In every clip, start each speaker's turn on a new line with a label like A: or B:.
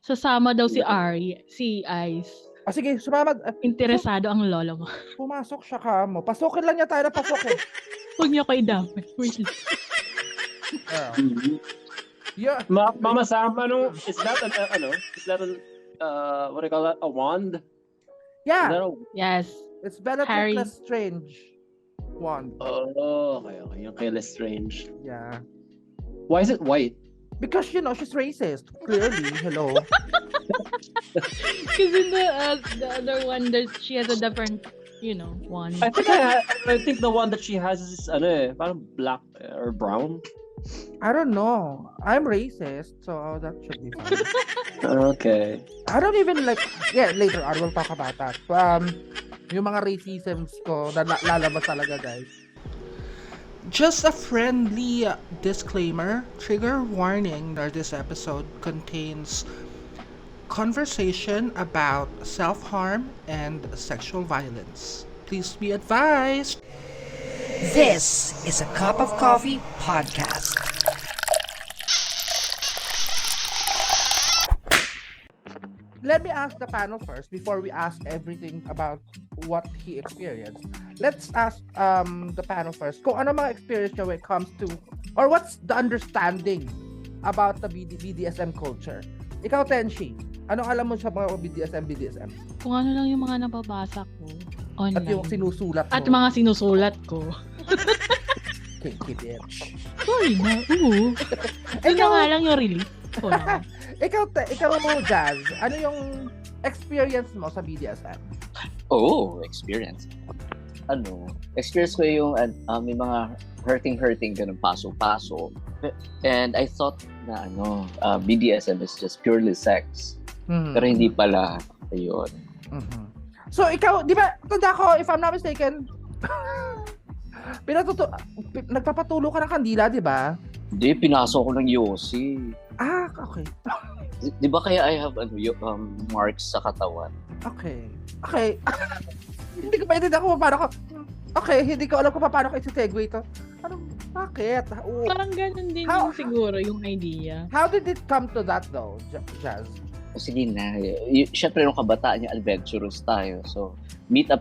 A: Sasama daw si Ari, si Ice.
B: Sige, sumama.
A: Interesado ang lolo mo.
B: Pumasok siya ka mo. Pasukin lang niya tayo na pasukin.
A: Huwag niyo ko idamay. Wait lang.
B: Yeah.
C: Mama Sam, is that what do you call that? A wand?
B: Yeah.
A: Yes.
B: It's Bellatrix Lestrange wand.
C: Oh, okay. Okay, Lestrange.
B: Yeah.
C: Why is it white?
B: Because, she's racist. Clearly. Hello.
A: Because in the other one, she has a different, one.
C: I think the one that she has is parang black or brown.
B: I don't know. I'm racist, so that should be fine.
C: Okay.
B: I don't even later on we'll talk about that. Yung mga racisms ko na lalabas talaga, guys. Just a friendly disclaimer. Trigger warning that this episode contains conversation about self-harm and sexual violence. Please be advised.
D: This is a Cup of Coffee podcast.
B: Let me ask the panel first before we ask everything about what he experienced. Let's ask the panel first kung ano mga experience nyo when it comes to, or what's the understanding about the BDSM culture. Ikaw, Tenshi, anong alam mo sa mga BDSM?
A: Kung ano lang yung mga nababasa ko online.
B: At yung sinusulat mo.
A: At mga sinusulat ko.
B: Kinky bitch.
A: Sorry na, oo. Yun na nga lang yung relief.
B: Ikaw mo, Jazz, ano yung experience mo sa BDSM?
E: Experience. Experience ko yung may mga hurting ganun paso-paso. And I thought na BDSM is just purely sex. Mm-hmm. Pero hindi pala yun.
B: Mm-hmm. So ikaw, di ba, tanda ko, if I'm not mistaken, nagpapatulo ka ng kandila, di ba?
E: Hindi, pinasok ko ng Yossi.
B: Okay.
E: Di ba kaya I have marks sa katawan?
B: Okay. Hindi ko maintindihan kung paano ko. Okay, hindi ko alam kung paano ko i-segue ito. Bakit?
A: Parang ganun din yung siguro yung idea.
B: How did it come to that though, Jazz?
E: Sige na. Siyempre nung kabataan yung adventurous tayo. So, meet up.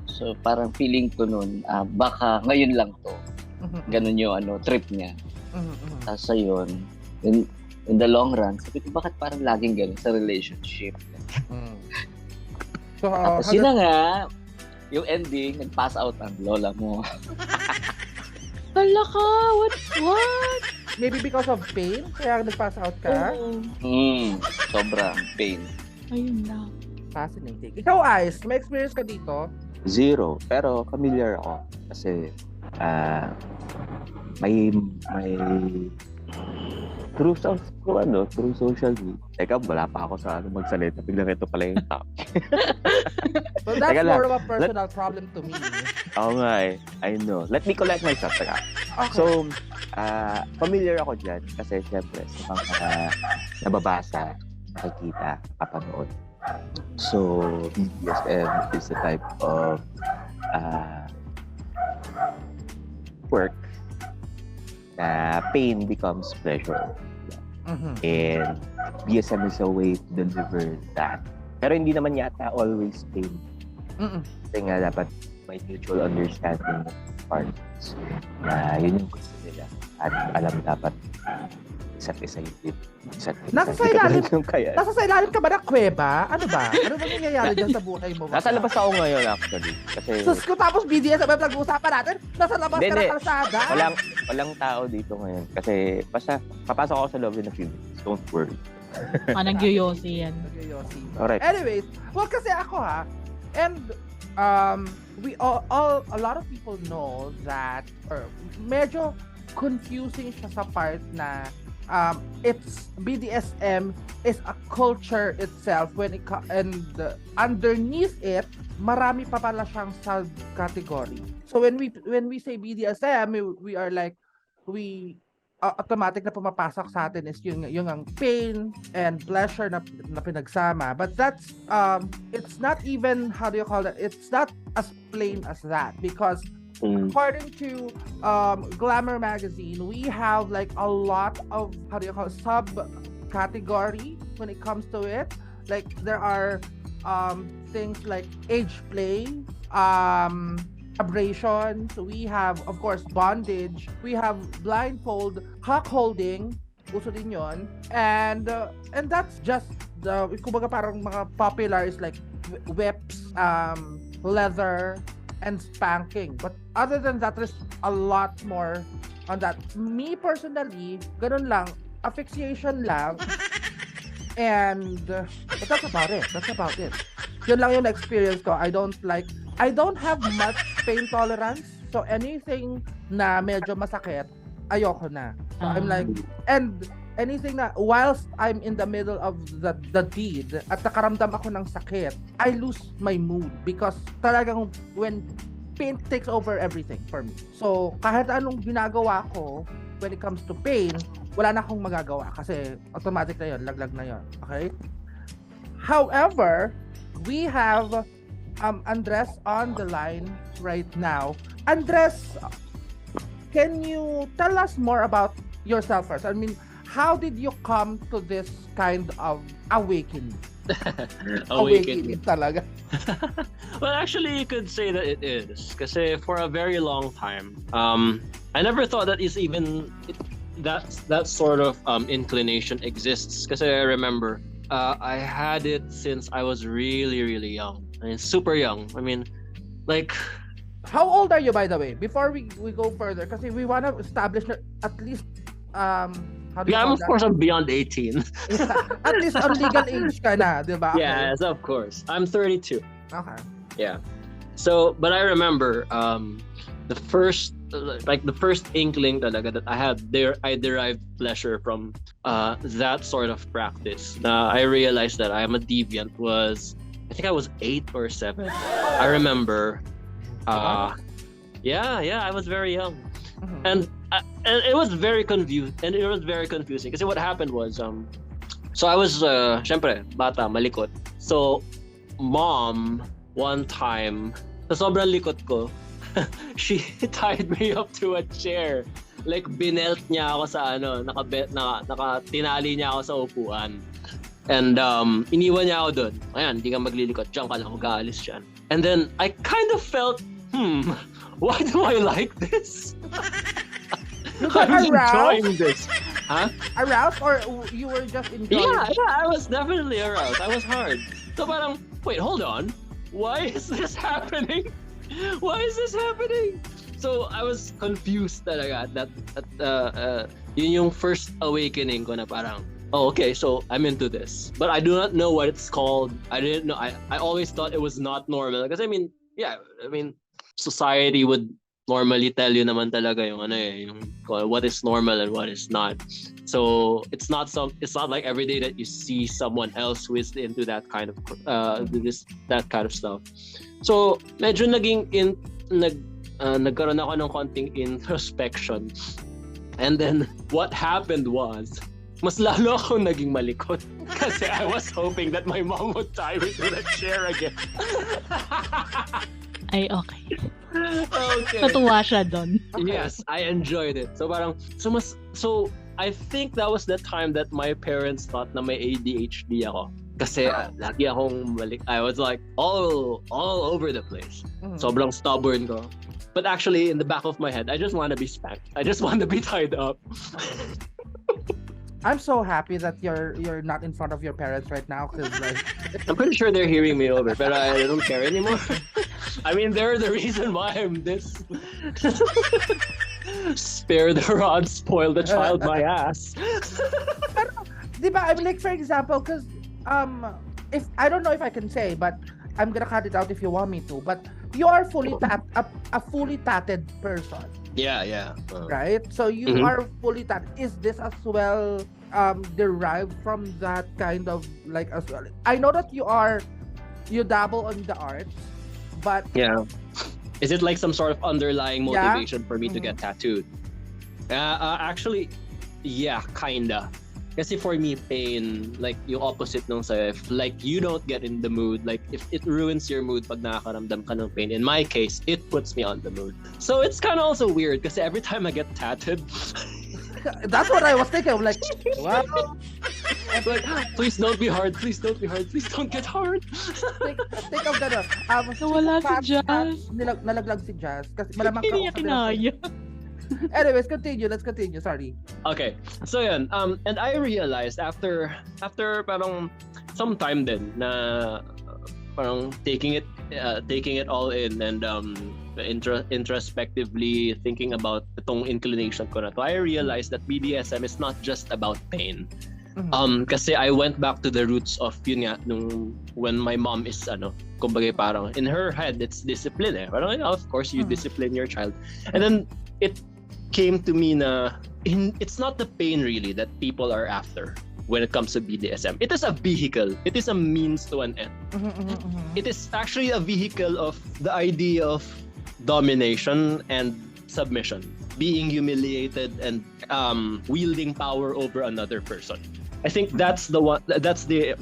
E: So, parang feeling ko nun, baka ngayon lang to. Ganun yung trip niya. Tapos ayun, in the long run, sabi ko, bakit parang laging ganun sa relationship?
B: So,
E: tapos yun na nga, yung ending, nag-pass out ang lola mo.
A: Tala ka! What?
B: Maybe because of pain? Kaya nag-pass out ka?
E: Sobrang pain.
A: Ayun lang.
B: Fascinating. Ikaw, Ice, may experience ka dito?
F: 0, pero familiar ako. Kasi, may through social media. Teka, wala pa ako sa magsalita. Biglang ito pala yung topic.
B: So that's more of a personal problem to me.
F: Oo nga eh. I know. Let me collect myself. Teka.
B: Okay.
F: So, familiar ako dyan. Kasi syempre, sa mga nababasa, nakikita, kapanood. So, BDSM is a type of work na pain becomes pleasure. And BDSM is a way to deliver that. Pero hindi naman yata always pain. Kasi nga dapat may mutual understanding ng parties na yun yung gusto nila. At alam dapat isa't isa yung
B: Nasa sa ilalim ka ba ng kuweba? Ano ba? Ano ba nangyayari dyan sa buhay mo?
F: Nasa labas ako ngayon actually. Kasi
B: Sus ko, tapos BDSM ang nag-uusapan natin. Nasa labas ka ng kalsada.
F: Walang tao dito ngayon. Kasi basta papasok ako sa loob in a few minutes. Don't worry.
A: Nag-yoyosi yan.
F: Alright.
B: Anyways, well kasi ako and we all a lot of people know that medyo confusing siya sa part na it's BDSM is a culture itself and underneath it marami pa pala siyang subcategory. So when we say BDSM, we are like automatic na pumapasok sa atin is yung ang pain and pleasure na pinagsama, but that's it's not even, how do you call that, it's not as plain as that, because according to Glamour magazine, we have like a lot of, how do you call it, subcategory when it comes to it. Like there are things like age play, abrasions. We have, of course, bondage. We have blindfold, cock holding. Uso din yun. And that's just the, kumbaga parang mga popular is like whips, leather, and spanking. But other than that, there's a lot more on that. Me personally, ganun lang, asphyxiation lang. And but that's about it. Yun lang yung experience ko. I don't have much pain tolerance. So anything na medyo masakit, ayoko na. So I'm like, and anything na whilst I'm in the middle of the deed at nakaramdam ako ng sakit, I lose my mood because talagang when pain takes over everything for me. So kahit anong ginagawa ko when it comes to pain, wala na akong magagawa kasi automatic na yun, laglag na yun. Okay? However, we have Andres on the line right now. Andres, can you tell us more about yourself first? I mean, how did you come to this kind of awakening? Awakening talaga.
G: Well, actually, you could say that it is. Kasi for a very long time, I never thought that that sort of inclination exists. Kasi I remember, I had it since I was really, really young. I mean, super young. I mean, like...
B: How old are you, by the way? Before we go further, kasi we want to establish at least... I'm
G: of course I'm beyond 18.
B: At least on legal age ka na, di ba? Okay.
G: Yes, of course. I'm 32.
B: Okay.
G: Yeah. So, but I remember the first inkling talaga that I had there, I derived pleasure from that sort of practice. I realized that I am a deviant was, I think I was 8 or 7. I remember. Yeah, I was very young. Mm-hmm. And it was very confusing. Kasi what happened was, so I was, syempre, bata, malikot. So, mom, one time, sa sobrang likot ko, she tied me up to a chair. Like, binelt niya ako sa tinali niya ako sa upuan. And, iniwan niya ako doon. Ayan, hindi ka maglilikot. Diyan ka lang, mag-aalis dyan. And then, I kind of felt, why do I like this?
B: I'm
G: enjoying this. Huh?
B: Aroused or you were just enjoying?
G: Yeah, I was definitely aroused. I was hard. So parang, wait, hold on. Why is this happening? So I was confused talaga at yun yung first awakening ko na parang, oh, okay, so I'm into this. But I do not know what it's called. I didn't know. I always thought it was not normal. Because I mean, society would normally tell you naman talaga yung what is normal and what is not. So it's not like every day that you see someone else who is into that kind of that kind of stuff. So medyo nagkaroon ako ng konting introspection. And then what happened was, mas lalo ako naging malikot kasi I was hoping that my mom would tie me to the chair again.
A: Ay, okay.
G: Okay.
A: Natuwa siya doon.
G: Yes, I enjoyed it. So I think that was the time that my parents thought na may ADHD ako. Kasi lagi akong I was like all over the place. Sobrang stubborn ko. But actually, in the back of my head, I just want to be spanked. I just want to be tied up.
B: I'm so happy that you're not in front of your parents right now because
G: I'm pretty sure they're hearing me over, but I don't care anymore. I mean, they're the reason why I'm this. Spare the rod, spoil the child, my ass.
B: Pero, diba, I mean, like for example, because if I don't know if I can say, but I'm gonna cut it out if you want me to. But you are a fully tatted person.
G: Yeah.
B: Right? So you are fully tatted. Is this as well derived from that kind of like as well? I know that you dabble on the arts, but
G: yeah. Is it like some sort of underlying motivation for me to get tattooed? Actually, yeah, kinda. Kasi for me, pain, like yung opposite nung sa'yo, if like you don't get in the mood, like if it ruins your mood pag nakakaramdam ka ng pain, in my case, it puts me on the mood. So it's kind of also weird kasi every time I get tattooed,
B: That's what I was thinking. I'm like, wow.
G: It's like, please don't be hard. Please don't be hard. Please don't get hard.
B: Think of gano'n.
A: Nawala si Jazz.
B: Nalaglag si Jazz. Kasi malamang
A: Hindi niya kinaya.
B: Anyways, continue. Let's continue. Sorry.
G: Okay. So yun, and I realized after parang some time din na parang taking it all in and introspectively thinking about itong inclination ko na to, I realized that BDSM is not just about pain. Kasi I went back to the roots of yun nga nung when my mom is kumbaga parang in her head it's discipline parang of course you discipline your child, and then it came to me na it's not the pain really that people are after when it comes to BDSM. It is a vehicle. It is a means to an end. It is actually a vehicle of the idea of domination and submission, being humiliated and wielding power over another person. I think that's the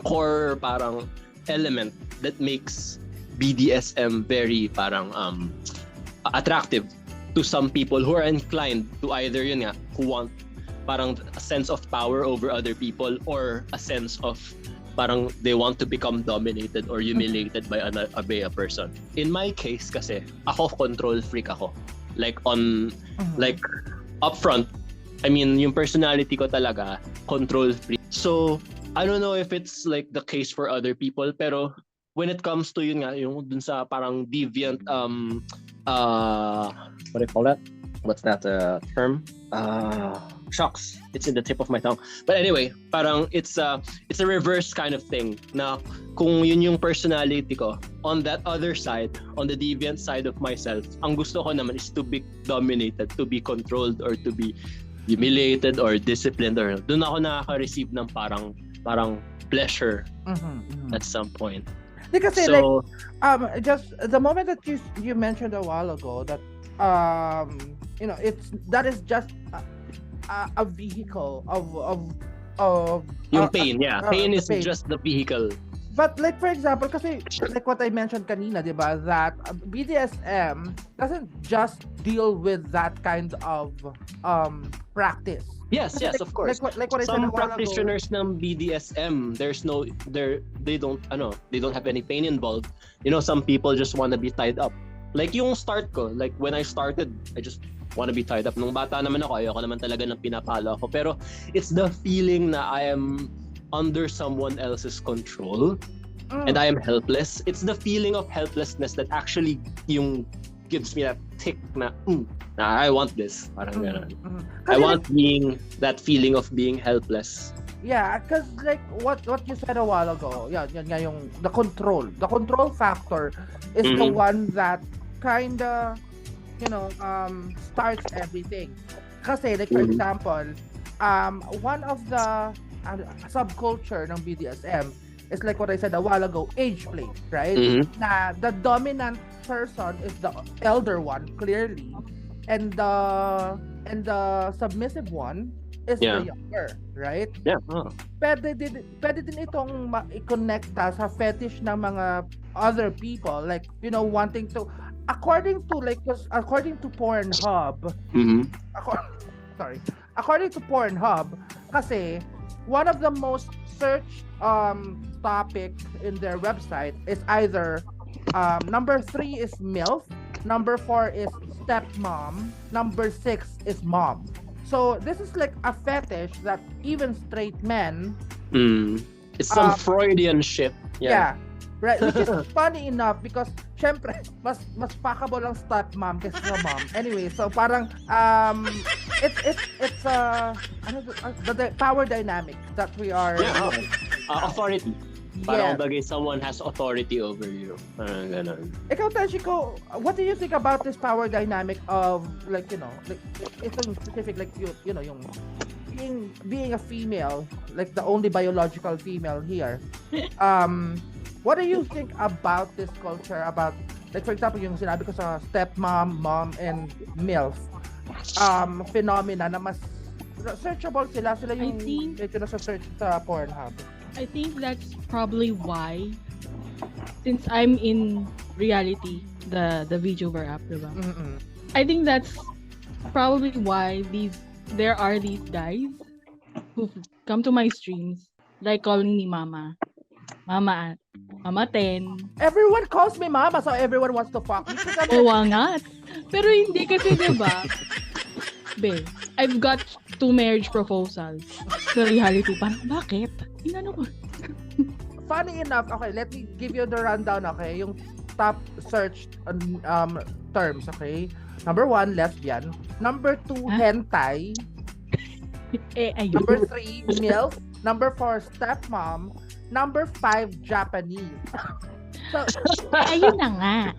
G: core parang element that makes BDSM very parang attractive to some people who are inclined to either yun nga, who want parang a sense of power over other people or a sense of parang they want to become dominated or humiliated by a person. In my case kasi, ako control freak ako. Like like upfront, I mean, yung personality ko talaga, control freak. So, I don't know if it's like the case for other people, pero when it comes to yun nga, yung dun sa parang deviant, what do you call that? What's that term? Shucks, it's in the tip of my tongue. But anyway, parang it's a reverse kind of thing na kung yun yung personality ko, on that other side, on the deviant side of myself, ang gusto ko naman is to be dominated, to be controlled, or to be humiliated or disciplined, or doon ako nakaka-receive ng parang pleasure at some point.
B: Kasi
G: so,
B: like just the moment that you mentioned a while ago that that is just a vehicle of
G: yung pain, pain is just the vehicle.
B: But like for example, kasi like what I mentioned kanina, diba, that BDSM doesn't just deal with that kind of practice.
G: Yes, of course.
B: Like what I said
G: Some
B: a while
G: practitioners
B: ago,
G: ng BDSM, they don't have any pain involved. Some people just want to be tied up. Like yung start ko, like when I started, I just want to be tied up. Nung bata naman ako, ayoko naman talaga ng pinapalo ako. Pero it's the feeling na I am under someone else's control and I am helpless. It's the feeling of helplessness that actually yung gives me that tick na I want this. Parang ganun. I want that feeling of being helpless.
B: Yeah, because like what you said a while ago, yun nga yung the control factor is the one that kinda starts everything. Kasi like for example, one of the subculture ng BDSM is like what I said a while ago, age play, right? Na the dominant person is the elder one clearly, and the submissive one is the younger, right?
G: Yeah.
B: Pwede din itong i-connecta sa fetish ng mga other people, like wanting to, according to Pornhub. According to Pornhub, kasi one of the most searched topic in their website is either number 3 is MILF, number 4 is stepmom, number 6 is mom. So this is like a fetish that even straight men
G: it's some Freudian shit. Yeah.
B: Right, which is funny enough because syempre mas fuckable ang stepmom kaysa sa mom. Anyway, so parang it's the power dynamic that we are
G: authority. Parang bagay someone has authority over you. Parang ganun.
B: Ikaw, Tashiko, what do you think about this power dynamic of like ito yung specific, like yung being a female, like the only biological female here. What do you think about this culture, about like for example yung sinabi ko sa stepmom, mom, and MILF phenomena na mas searchable sila yung medyo nasa search sa Pornhub?
A: I think that's probably why, since I'm in reality, the VTuber app, diba? I think that's probably why these there are these guys who come to my streams like calling me Mama. Mama 10.
B: Everyone calls me mama, so everyone wants to fuck me.
A: Oo nga. Pero hindi kasi, diba? Be, I've got 2 marriage proposals. Sa reality, parang, bakit? Inano ko?
B: Funny enough, okay, let me give you the rundown, okay? Yung top searched terms, okay? Number 1, lesbian. Number 2, hentai.
A: Ayun.
B: Number 3, MILF. Number 4, stepmom. Number 5, Japanese. So,
A: Ayun na nga.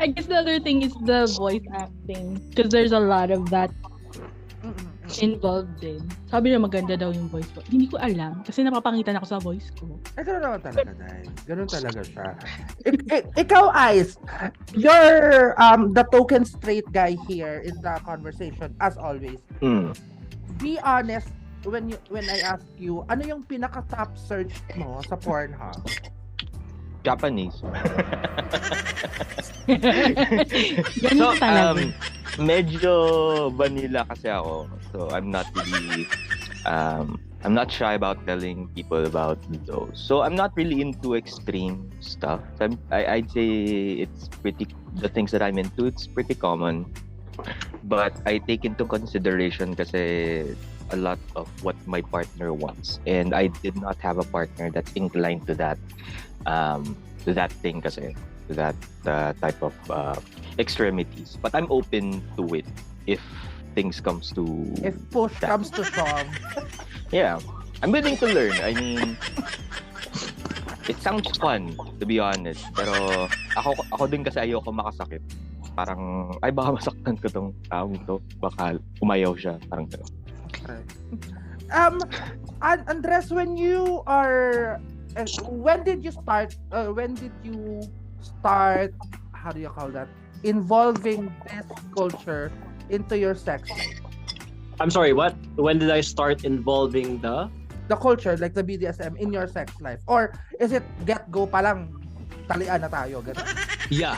A: I guess the other thing is the voice acting. Because there's a lot of that involved din. Sabi na maganda daw yung voice ko. Hindi ko alam. Kasi napapangitan ako sa voice ko.
B: gano'n naman talaga, Day. Gano'n talaga siya. Ikaw, Ice, you're the token straight guy here in the conversation, as always. Be honest, when I ask you, ano yung pinaka-top search mo sa Pornhub?
F: Japanese.
A: Ganun talaga.
F: Medyo vanilla kasi ako. So I'm not really I'm not shy about telling people about those. So I'm not really into extreme stuff. So I'd say the things that I'm into, it's pretty common. But I take into consideration kasi a lot of what my partner wants, and I did not have a partner that's inclined to that thing kasi, to that type of extremities. But I'm open to it if things comes to
B: If push comes to shove.
F: Yeah, I'm willing to learn. I mean, it sounds fun, to be honest. Pero ako din kasi ayoko makasakit. Parang, ay baka masaktan ko tong taong to. Baka umayaw siya. Parang gano'n.
B: Okay. Andres, when did you start, how do you call that, involving this culture into your sex life?
G: I'm sorry, what? When did I start involving the
B: culture, like the BDSM, in your sex life? Or is it get-go pa lang, talian na tayo, gano'n?
G: Yeah.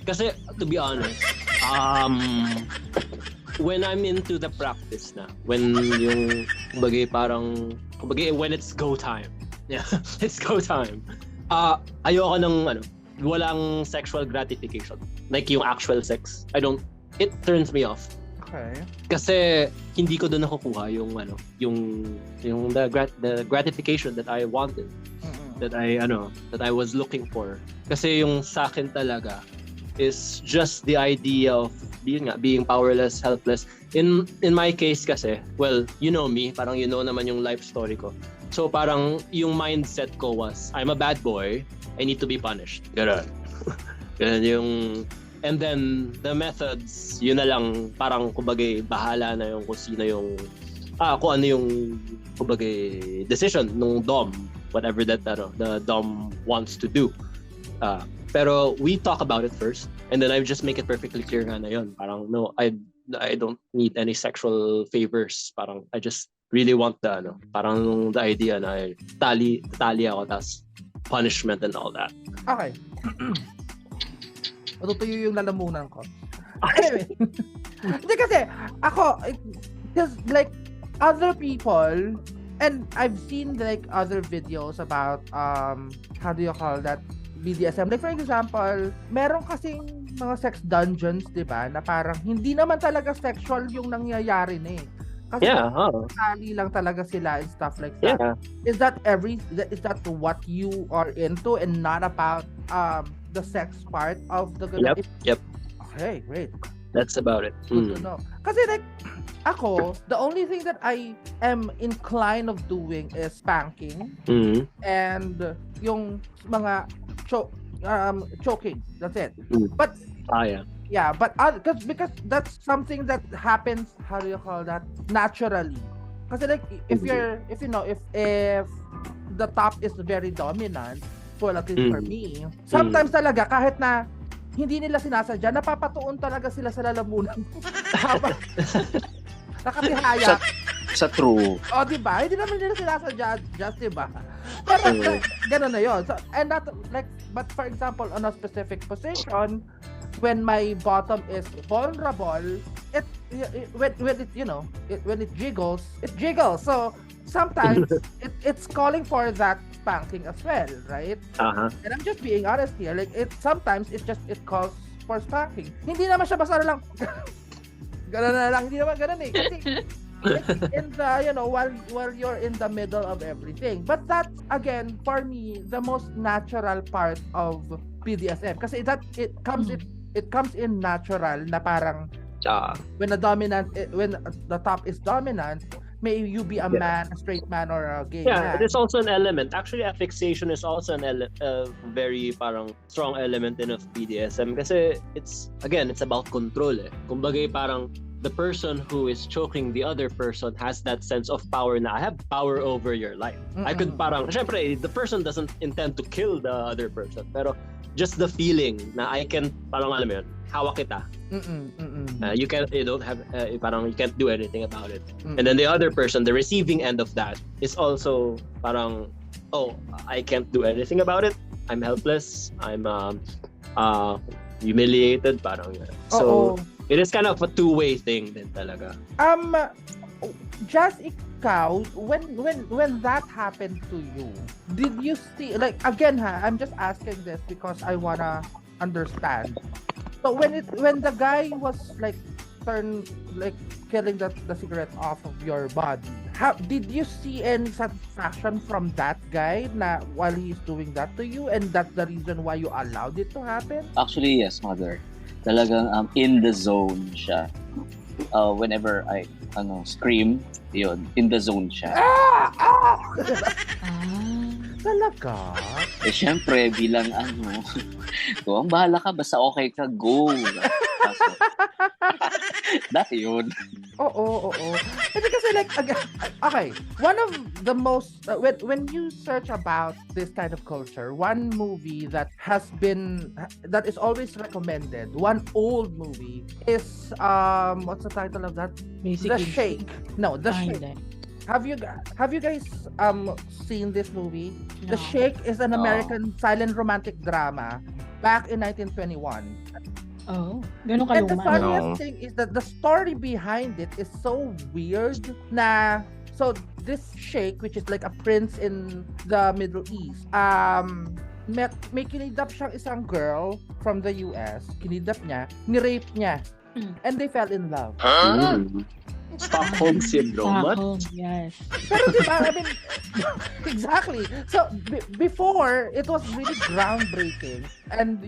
G: Kasi, to be honest, when I'm into the practice na, when it's go time. Yeah, it's go time. Ayoko ng, walang sexual gratification. Like yung actual sex. It turns me off.
B: Okay.
G: Kasi, hindi ko doon nakukuha yung the gratification that I wanted. That I was looking for. Kasi yung sa akin talaga, is just the idea of being powerless, helpless. In my case kasi, well, you know me, parang you know naman yung life story ko. So parang yung mindset ko was, I'm a bad boy, I need to be punished. Ganun. Ganun yung, and then the methods, yun na lang, parang kumbaga bahala na yung kung sino yung, kung ano yung kumbaga decision nung dom, whatever that the dom wants to do. Pero we talk about it first, and then I just make it perfectly clear na yun. Parang, no, I don't need any sexual favors. Parang, I just really want parang the idea na tali ako, tas punishment and all that.
B: Okay. Matutuyo yung lalamunan ko. Anyway. Hindi kasi, ako, because like, other people, and I've seen like other videos about, how do you call that, BDSM. Like, for example, meron kasing mga sex dungeons, di ba, na parang hindi naman talaga sexual yung nangyayari na eh. Kasi tali lang talaga sila and stuff like that.
G: Yeah.
B: Is that what you are into and not about the sex part of the
G: Yep.
B: Okay, great.
G: That's about it.
B: Good to know. Kasi like, ako, the only thing that I am inclined of doing is spanking and yung mga choking. That's it. But yeah, but because that's something that happens, how do you call that, naturally. Kasi like if the top is very dominant, well, at least for me, sometimes talaga kahit na hindi nila sinasadya, napapatuon talaga sila sa lalamunan. Nakatihaya.
E: Sa true.
B: O, diba? Hindi naman nila sinasadya, just, diba? Pero, gano'n na yun. So, and that, like, but for example, on a specific position, when my bottom is vulnerable, when it when it jiggles, So sometimes it's calling for that spanking as well, right? And I'm just being honest here. Like sometimes it calls for spanking. Hindi naman siya basta lang gano'n na lang, hindi naman gano'n eh. Kasi it's in the, while you're in the middle of everything. But that's, again, for me, the most natural part of BDSM. Kasi it comes in natural na parang when the top is dominant, may you be a man, a straight man, or a gay man.
G: It is also an element. Actually, fixation is also a very parang strong element in of BDSM kasi it's about control eh. Kumbaga parang the person who is choking the other person has that sense of power na I have power over your life. I could parang, syempre, the person doesn't intend to kill the other person, pero just the feeling na I can, parang alam mo yun, hawak kita. You can't do anything about it. And then the other person, the receiving end of that, is also parang, oh, I can't do anything about it. I'm helpless. I'm humiliated. Parang so. It is kind of a two-way thing din talaga.
B: Just ikaw, when that happened to you, did you see, like, again I'm just asking this because I wanna understand. So when the guy was like killing the cigarette off of your body, how did you see any satisfaction from that guy na while he's doing that to you, and that's the reason why you allowed it to happen?
E: Actually, yes, mother. Talagang in the zone siya. Whenever I scream, yun, in the zone siya.
B: Talaga?
E: Eh syempre, bilang ang bahala ka, basta okay ka, go. Dati yun.
B: Oo. Kasi like, okay, one of the most, when you search about this kind of culture, one movie that is always recommended, one old movie is, what's the title of that?
A: Basically,
B: The Sheik. No, The Sheik.
A: Hindi.
B: Have you guys seen this movie?
A: No.
B: The Sheik is an American silent romantic drama back in 1921.
A: Oh, ganun
B: And the
A: kaluma.
B: funniest thing is that the story behind it is so weird na, so this Sheik, which is like a prince in the Middle East, may kinidnap siyang isang girl from the US, kinidap niya, ni-rape niya, and they fell in love.
G: Stockholm Syndrome.
A: Stockholm, yes.
B: Pero diba, I mean, exactly. So, before, it was really groundbreaking. And,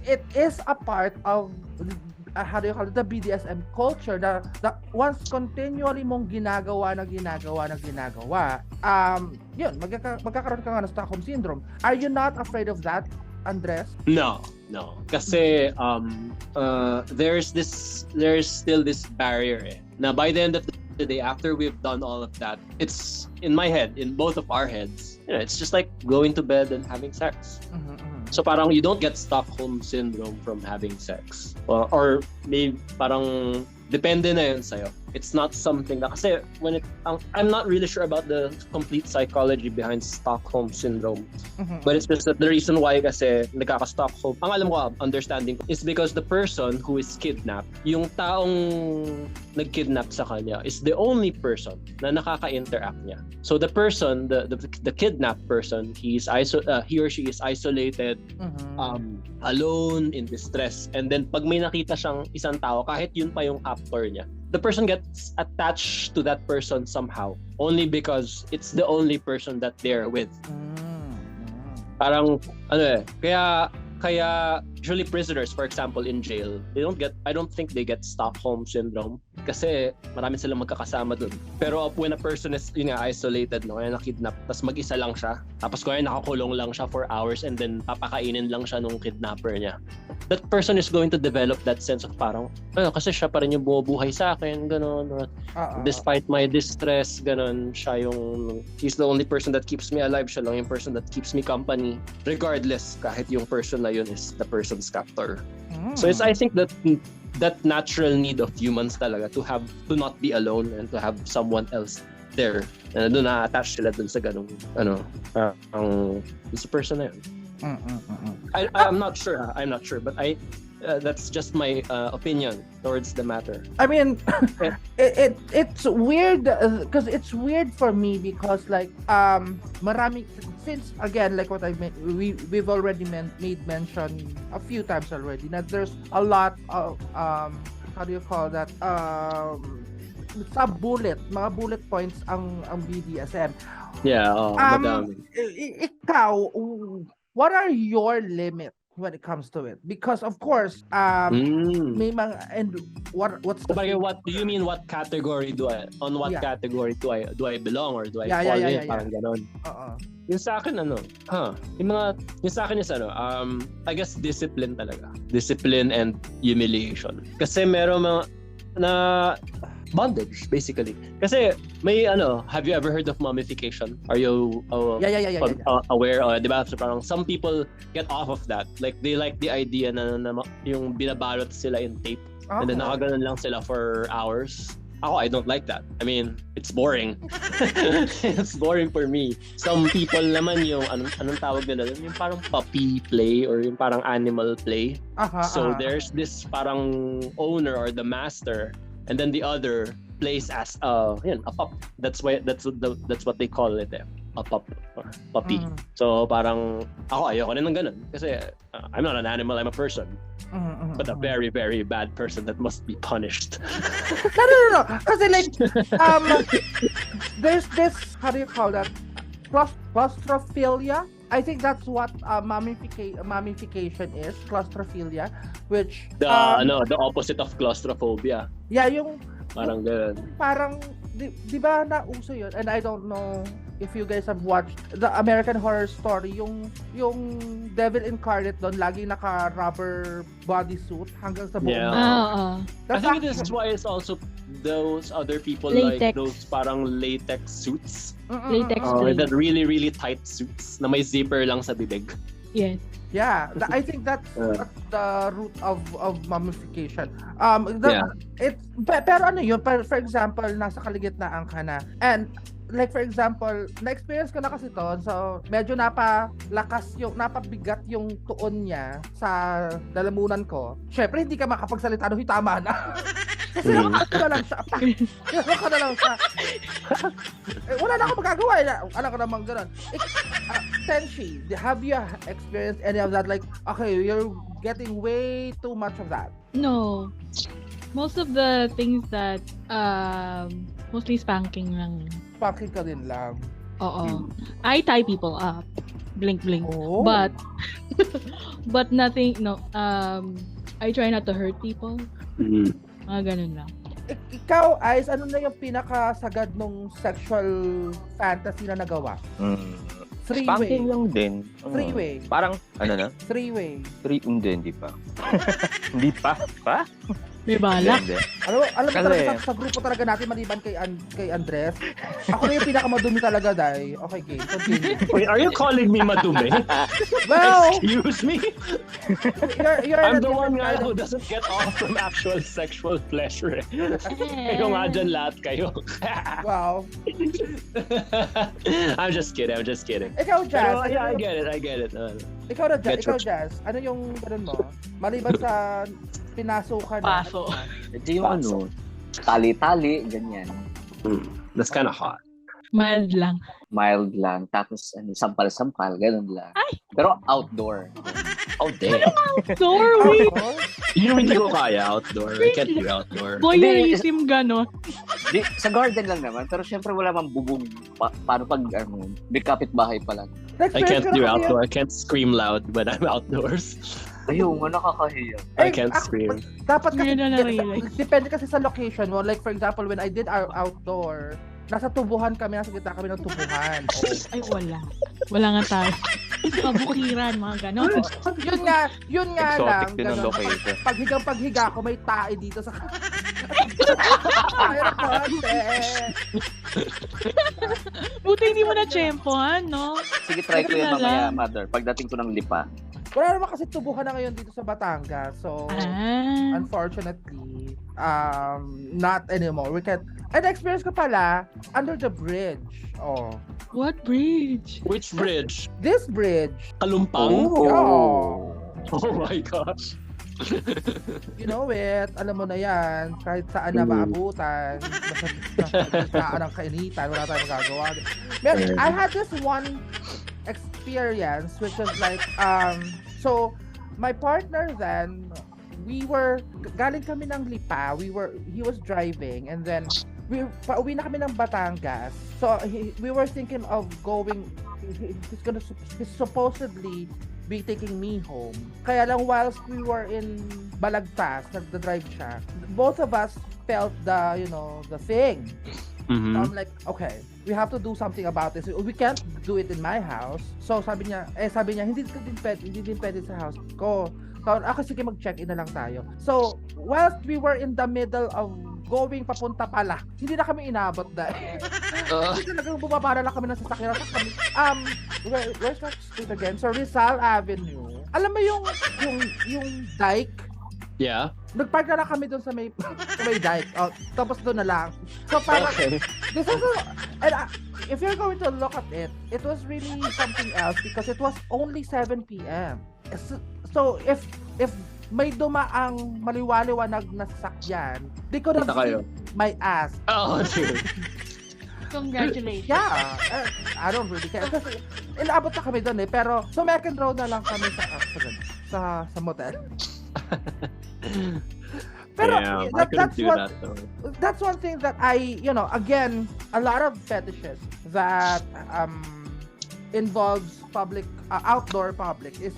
B: it is a part of, how do you call it, the BDSM culture that once continually mong ginagawa, yun, magkakaroon ka nga ng Stockholm Syndrome. Are you not afraid of that, Andres?
G: No. Kasi there's still this barrier eh. Now by the end of the day, after we've done all of that, it's in my head, in both of our heads, it's just like going to bed and having sex. So parang you don't get Stockholm Syndrome from having sex. Or maybe parang depende na yun sa'yo. It's not something na, kasi I'm not really sure about the complete psychology behind Stockholm Syndrome. But it's just that the reason why kasi nagkaka-Stockholm, ang alam ko, understanding ko, is because the person who is kidnapped, yung taong nag-kidnap sa kanya is the only person na nakaka-interact niya. So the person, the kidnapped person, he or she is isolated, alone, in distress. And then pag may nakita siyang isang tao, kahit yun pa yung captor niya, the person gets attached to that person somehow, only because it's the only person that they're with. Parang kaya usually prisoners, for example, in jail, I don't think they get Stockholm Syndrome kasi marami silang magkakasama dun. Pero when a person is isolated, kaya nakidnap, tapos mag-isa lang siya, tapos kaya nakakulong lang siya for hours and then papakainin lang siya nung kidnapper niya, that person is going to develop that sense of parang, kasi siya pa rin yung bumubuhay sa akin, gano'n. Despite my distress, gano'n, he's the only person that keeps me alive, siya lang yung person that keeps me company, regardless, kahit yung person na yun is the person's captor. So I think that natural need of humans talaga to not be alone and to have someone else there. Doon na-attach sila dun sa ganung sa person na yun. I'm not sure. I'm not sure, but that's just my opinion towards the matter.
B: I mean, it's weird because it's weird for me because like marami, since again like what we've already made mention a few times already that there's a lot of how do you call that mga bullet points ang BDSM.
G: Yeah, madami.
B: Ikaw, what are your limits when it comes to it? Because of course, may mga, and what's the
G: what do you mean? What category category do I belong or do I fall in? Parang ganon. Yung sa akin yung sa akin is I guess discipline talaga. Discipline and humiliation. Kasi meron mga na bondage basically. Kasi may have you ever heard of mummification? Are you aware? Diba? So parang some people get off of that. Like they like the idea na yung binabalot sila in tape and then nakaganon lang sila for hours. Ako, I don't like that. I mean, it's boring. It's boring for me. Some people naman yung anong tawag nila, yung parang puppy play or yung parang animal play. So there's this parang owner or the master, and then the other plays as a pup. That's what they call it, a pup or puppy. So parang ako ayoko rin ng ganun kasi I'm not an animal, I'm a person. But a very, very bad person that must be punished.
B: No. Kasi like, there's this, how do you call that? Claustrophilia. I think that's what mummification is, claustrophilia, which
G: the opposite of claustrophobia.
B: Yeah, yung
G: parang ganun.
B: Parang di ba nauso yun? And I don't know if you guys have watched the American Horror Story, yung devil incarnate doon lagi naka-rubber bodysuit hanggang sa buong.
G: I think this is why it's also those other people
A: latex.
G: Like those parang latex suits.
A: Latex
G: that really, really tight suits na may zipper lang sa bibig.
A: Yes.
B: Yeah, I think that's the root of mummification. Pero ano yun, for example, nasa kaligitnaan ka na. And like for example, na-experience ko na kasi to, so medyo napabigat yung tuon niya sa lalamunan ko. Syempre, hindi ka makapagsalita nung tama na. Kasi sinamakan ko na lang siya. Wala na ako magagawa. Alam ko namang ganun. Tenshi, have you experienced any of that? Like, okay, you're getting way too much of that.
A: No. Most of the things that, mostly spanking lang.
B: Spanking ka din lang.
A: Oo. I tie people up. Blink.
B: Oh.
A: But nothing, no. I try not to hurt people. Mga ganun lang.
B: Ikaw, Ice, ano na yung pinakasagad nung sexual fantasy na nagawa?
F: Spanking lang din.
B: Three-way.
F: Parang,
B: Three-way.
F: Hindi pa. Hindi pa? Pa?
A: May balak.
B: Alam mo talaga sa grupo talaga natin maliban kay Andres. Ako na yung pinakamadumi talaga, Day. Okay, game. Continue.
G: Wait, are you calling me madumi?
B: Well,
G: excuse me?
B: You're
G: I'm the one guy who doesn't get off from actual sexual pleasure. Kayo nga dyan lahat kayo.
B: Wow.
G: I'm just kidding.
B: Ikaw, Jazz.
G: Pero, I get it.
B: Ikaw na, Jazz. Ano yung ganun mo? Maliban sa pinaso ka na.
A: Paso.
E: Ito yung tali-tali, ganyan.
G: That's kind of hot.
A: Mild lang.
E: Tapos sampal-sampal, ganun lang.
A: Ay!
E: Pero outdoor.
G: Oh, damn.
A: Outdoor, wait.
G: Yun hindi ko kaya outdoor. I can't do outdoor.
A: Voyeurism gano'n.
E: Sa garden lang naman, pero syempre wala mang bubong. Paano pag may kapitbahay pa lang.
G: I can't do outdoor. I can't scream loud when I'm outdoors.
E: Ayun, nakakahiya.
G: I can't scream.
B: Dapat kasi,
A: na-realize.
B: depende kasi sa location mo. Like for example, when I did our outdoor, nasa tubuhan kami, nasa gitna kami ng tubuhan.
A: Ay, wala. Wala nga tayo. Kabukiran, mga gano'n.
B: Yun nga
F: Exotic
B: lang.
F: din ang location.
B: Paghigang-paghiga ko, may tae dito sa...
A: Buti hindi mo na-tsempohan, no?
E: Sige, try ko yan mamaya, mother. Pagdating ko ng lipa.
B: Wala naman kasi tubuhan na ngayon dito sa Batangas. So, unfortunately, not anymore. And experience ko pala, under the bridge. Oh.
A: What bridge?
G: Which bridge?
B: This bridge.
G: Kalumpang?
B: Oh.
G: Oh my gosh.
B: You know it. Alam mo na yan. Kahit saan na maabutan. Basta saan ang kainitan. Wala tayong magagawa. I had this one experience which was like, so, my partner then, galing kami ng Lipa. He was driving and then, pauwi na kami ng Batangas. So, we were thinking of going, he's supposedly be taking me home. Kaya lang whilst we were in Balagtas, nagda-drive siya, both of us felt the thing.
G: Mm-hmm.
B: So I'm like, okay, we have to do something about this. We can't do it in my house. So sabi niya, hindi din pwede sa house ko. So ako, sige, mag-check-in na lang tayo. So, whilst we were in the middle of going papunta pala, hindi na kami inabot dahil. Hindi talagang bumaba na lang kami ng sasakyan. Where's that street again? So, Rizal Avenue. Alam mo yung dike?
G: Yeah.
B: Nagpark na lang kami doon sa may dike. Oh, tapos doon na lang. So, parang, this is if you're going to look at it, it was really something else because it was only 7 p.m. So, if may dumaang maliwaliwanag na sasakyan, they could have seen my ass.
G: Oh, dude.
A: Congratulations.
B: Yeah. I don't really care. Kasi inabot na kami doon pero second row na lang kami sa motel. Pero that's one thing that I, again, a lot of fetishes that involves outdoor public is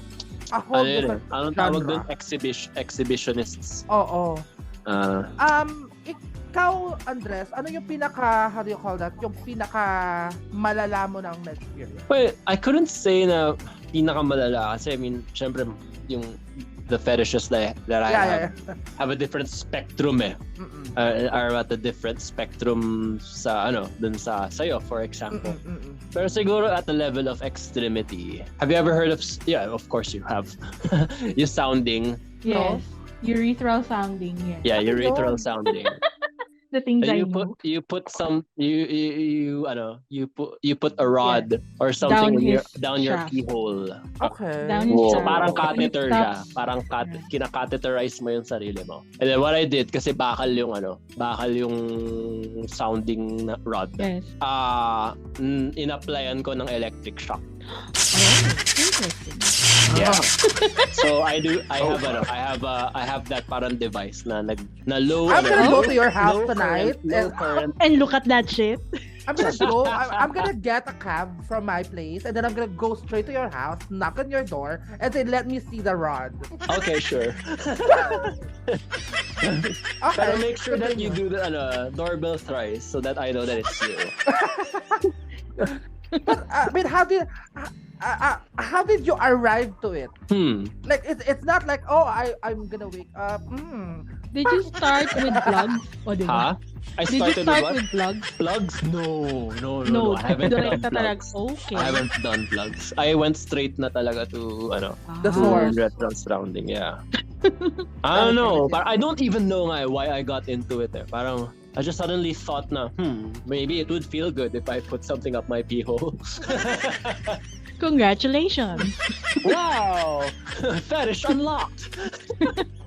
B: a whole different
G: anong tawag doon? Exhibitionists.
B: Oo. Ikaw, Andres, ano yung how do you call that? Yung malala mo ng experience?
G: Well, I couldn't say na malala kasi I mean, syempre the fetishes that I have a different spectrum are at a different spectrum sa dun sa sayo, for example. Pero siguro at the level of extremity. Have you ever heard of of course you have. Yung sounding.
A: Yes. Urethral sounding, yes.
G: Yeah, urethral sounding.
A: The things I
G: know. You put a rod or something down your pee hole.
B: Okay.
G: So parang catheter siya. Parang kina-catheterize mo yung sarili mo. And then what I did, kasi bakal yung sounding rod.
A: Yes.
G: In-applyan ko ng electric shock.
A: Interesting.
G: Yeah. So I have that parang device na low.
B: I'm gonna go to your house tonight
A: and look at that shit.
B: I'm gonna go. I'm gonna get a cab from my place, and then I'm gonna go straight to your house, knock on your door, and say, "Let me see the rod."
G: Okay, sure.
B: Okay.
G: Pero make sure that you do the doorbell thrice so that I know that it's you.
B: But I mean, how did you arrive to it? Like it's not like, oh, I'm gonna wake up.
A: Did you start with plugs?
G: Huh?
A: Did you start with plugs?
G: Plugs? No. I haven't done plugs.
A: Okay.
G: I haven't done plugs. I went straight na talaga to
B: the source.
G: Retro surrounding, yeah. I don't know. But I don't even know why I got into it. Parang I just suddenly thought na, maybe it would feel good if I put something up my pee hole.
A: Congratulations.
G: Wow! Fetish unlocked.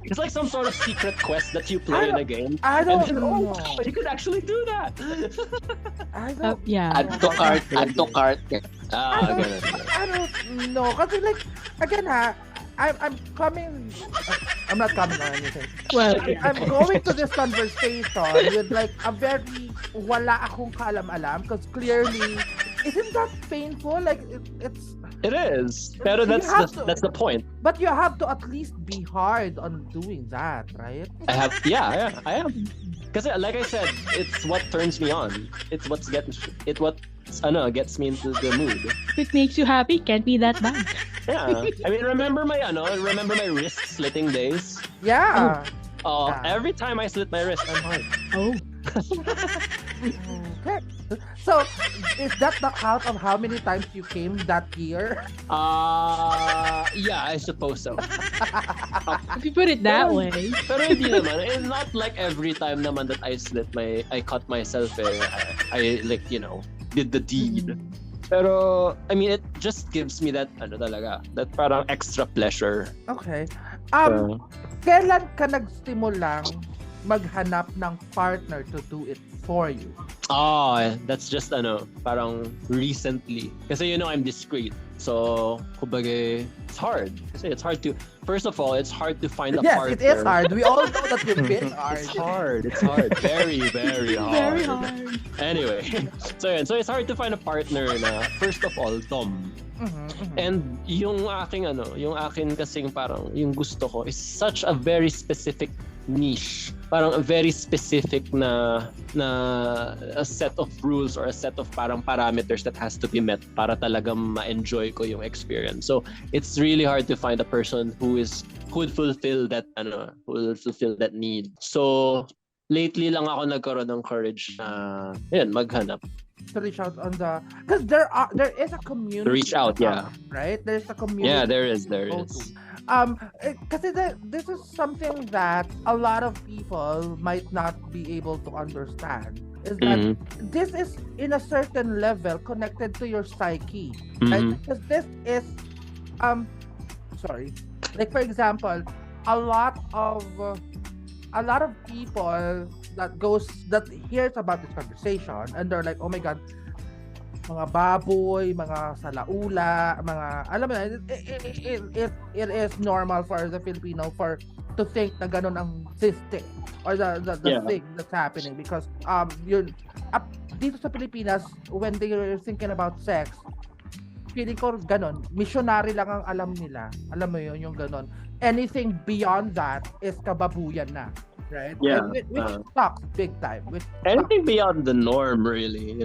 G: It's like some sort of secret quest that you play in a game.
B: I don't know.
G: Oh, you could actually do that.
B: I don't.
A: Yeah.
E: Add to cart.
B: I don't know. Kasi like, again I'm coming. I'm not coming on anything.
A: Well,
B: I'm going to this conversation with like a very wala akong kaalam-alam because clearly, isn't that painful? Like it's.
G: It is. Pero that's the point.
B: But you have to at least be hard on doing that, right?
G: I have. Because like I said, it's what turns me on. It's what gets me into the mood.
A: If it makes you happy, can't be that bad.
G: Yeah. I mean, remember my wrist slitting days?
B: Yeah.
G: Every time I slit my wrist, I'm hard.
A: Oh.
B: Okay. So, is that the count of how many times you came that year?
G: Yeah, I suppose so.
A: If you put it that way.
G: Pero hindi naman. It's not like every time naman that I cut myself I like, did the deed. Pero, I mean, it just gives me that, that parang extra pleasure.
B: Okay. Kailan ka nagsimulang maghanap ng partner to do it for you?
G: That's just parang recently. Kasi I'm discreet. So, kumbaga, it's hard. Kasi it's hard to, first of all, it's hard to find a partner.
B: Yes, it is hard. We all know that you've been hard.
G: It's hard. Very, very hard.
A: Very hard.
G: Anyway, so it's hard to find a partner na, first of all, Tom. And yung akin kasing parang, yung gusto ko is such a very specific niche. Parang a very specific na a set of rules or a set of parang parameters that has to be met para talagang ma-enjoy ko yung experience. So it's really hard to find a person who would fulfill that need. So lately lang ako nagkaroon ng courage na maghanap.
B: To reach out on because there is a community.
G: To reach out, yeah.
B: Right? There's a community.
G: Yeah, there is.
B: Kasi this is something that a lot of people might not be able to understand. Is that this is in a certain level connected to your psyche, right? Because this is like for example, a lot of people that hears about this conversation and they're like, oh my god, mga baboy, mga salaula, mga alam mo na, it is normal for the Filipino to think na ganun ang system or the thing that's happening because dito sa Pilipinas when they're thinking about sex, feeling ko ganun, missionary lang ang alam nila. Alam mo yun, yung ganun. Anything beyond that is kababuyan na. Right?
G: Yeah.
B: Which sucks big time.
G: Anything beyond the norm, really,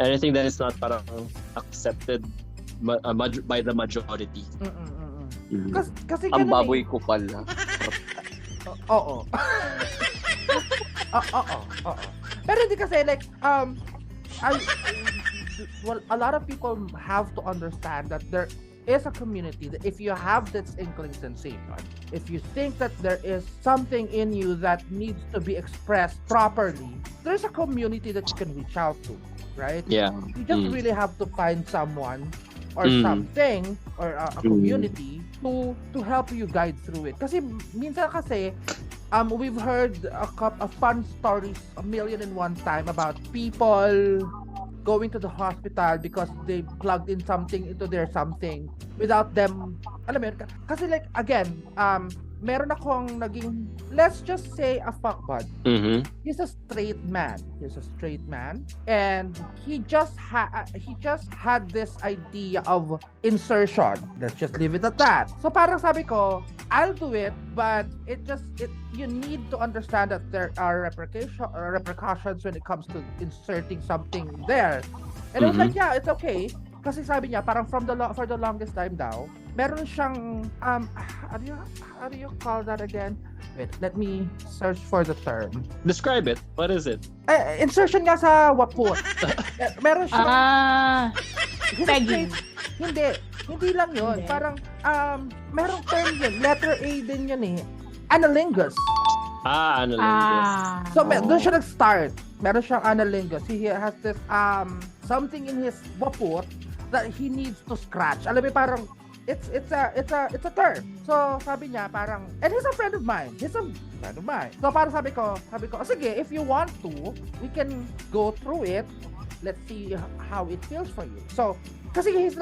G: anything that is not parang accepted by the majority.
B: Kasi
E: ang
B: ganun
E: baboy ko pala.
B: Oo. Pero hindi kasi like a lot of people have to understand that there is a community that if you have this inkling sensation, if you think that there is something in you that needs to be expressed properly, there's a community that you can reach out to, right?
G: Yeah.
B: You just really have to find someone or something or a community to help you guide through it. Kasi minsan kasi we've heard a fun stories a million and one time about people going to the hospital because they plugged in something into their something without them, alam mo yun, kasi like again, meron akong naging, let's just say a fuckbud. He's a straight man, and he just had this idea of insertion. Let's just leave it at that. So parang sabi ko, I'll do it, but you need to understand that there are repercussions when it comes to inserting something there. And I was like, yeah, it's okay. Kasi sabi niya, parang for the longest time daw, meron siyang, how do you call that again? Wait, let me search for the term.
G: Describe it. What is it?
B: Insertion nga sa wapot. Meron siyang...
A: Pegging.
B: Hindi lang yun. Hindi. Parang, merong term yun. Letter A din yun eh. Analingus.
G: Analingus.
B: So, doon siya nag-start. Meron siyang analingus. He has this, something in his wapot that he needs to scratch. Alam mo, parang, it's a term. So, sabi niya, parang, and he's a friend of mine. So, parang sabi ko, sige, if you want to, we can go through it. Let's see how it feels for you. So, kasi he's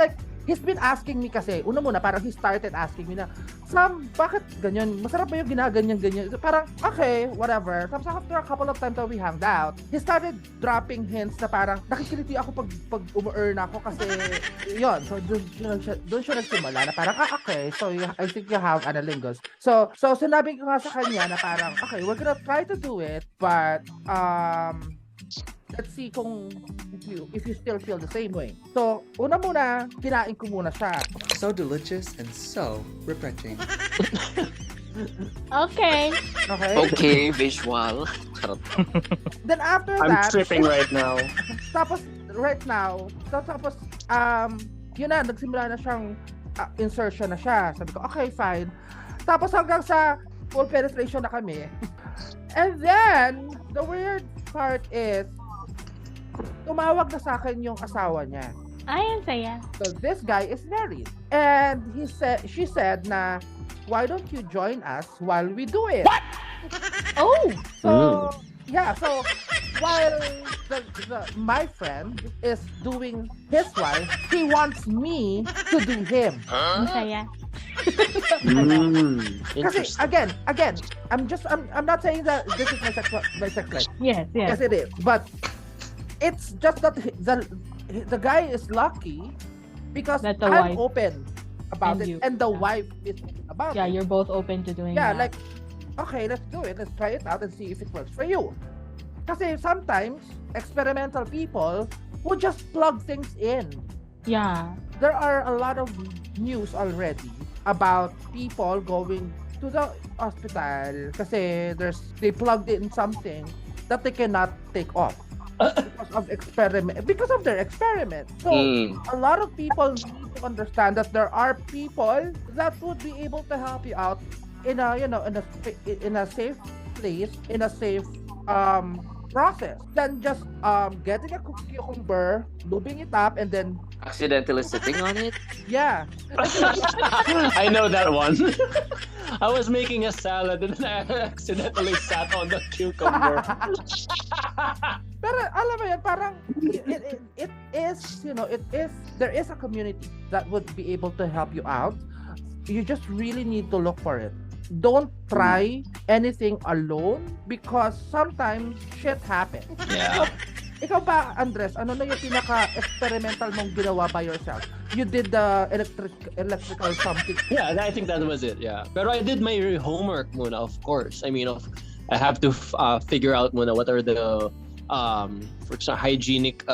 B: been asking me kasi, una muna, parang he started asking me na, Sam, bakit ganyan? Masarap ba yung ginaganyan-ganyan? Parang, okay, whatever. Tapos after a couple of times that we hanged out, he started dropping hints na parang, nakikiliti ako pag umu-earn ako kasi, yun. So, doon siya nagsimula na parang, okay, so I think you have analingus. So sinabi ko nga sa kanya na parang, okay, we're gonna try to do it, but, let's see kung if you still feel the same way. So, una muna, kinain ko muna siya.
H: So delicious and so refreshing.
A: Okay.
B: Okay?
E: Okay, visual. Charot.
B: Then after
G: I'm
B: that,
G: tripping right now.
B: tapos right now, tapos yun na, nagsimula na siyang insertion na siya. Sabi ko, okay, fine. Tapos hanggang sa full penetration na kami. And then, the weird part is, tumawag na sa akin yung asawa niya.
A: Ay, ang saya.
B: So this guy is married. And she said na, why don't you join us while we do it? What?
A: Oh!
B: So, yeah, so while my friend is doing his wife, he wants me to do him.
A: Ang saya.
B: Kasi again, I'm not saying that this is my sex life.
A: Yes.
B: Yes, it is. But it's just that the guy is lucky because
A: That the
B: I'm
A: wife
B: open about
A: and
B: it,
A: you.
B: and the
A: Yeah.
B: wife is about
A: Yeah,
B: it.
A: you're both open to doing
B: Yeah,
A: that.
B: like, okay, let's do it. Let's try it out and see if it works for you. Kasi sometimes experimental people who just plug things in.
A: Yeah.
B: There are a lot of news already about people going to the hospital kasi they plugged in something that they cannot take off because of their experiment. So a lot of people need to understand that there are people that would be able to help you out in a safe place, in a safe process than just getting a cucumber, lubing it up, and then
E: Accidentally sitting on it.
B: yeah.
G: I know that one. I was making a salad and I accidentally sat on the cucumber.
B: Pero alam mo yan, parang it is, there is a community that would be able to help you out. You just really need to look for it. Don't try anything alone because sometimes shit happens.
E: Yeah.
B: Ikaw ba, Andres, ano na yung pinaka-experimental mong ginawa by yourself? You did the electrical something.
G: Yeah, I think that was it. Yeah, pero I did my homework muna, of course. I mean, I have to figure out muna what are the for example, hygienic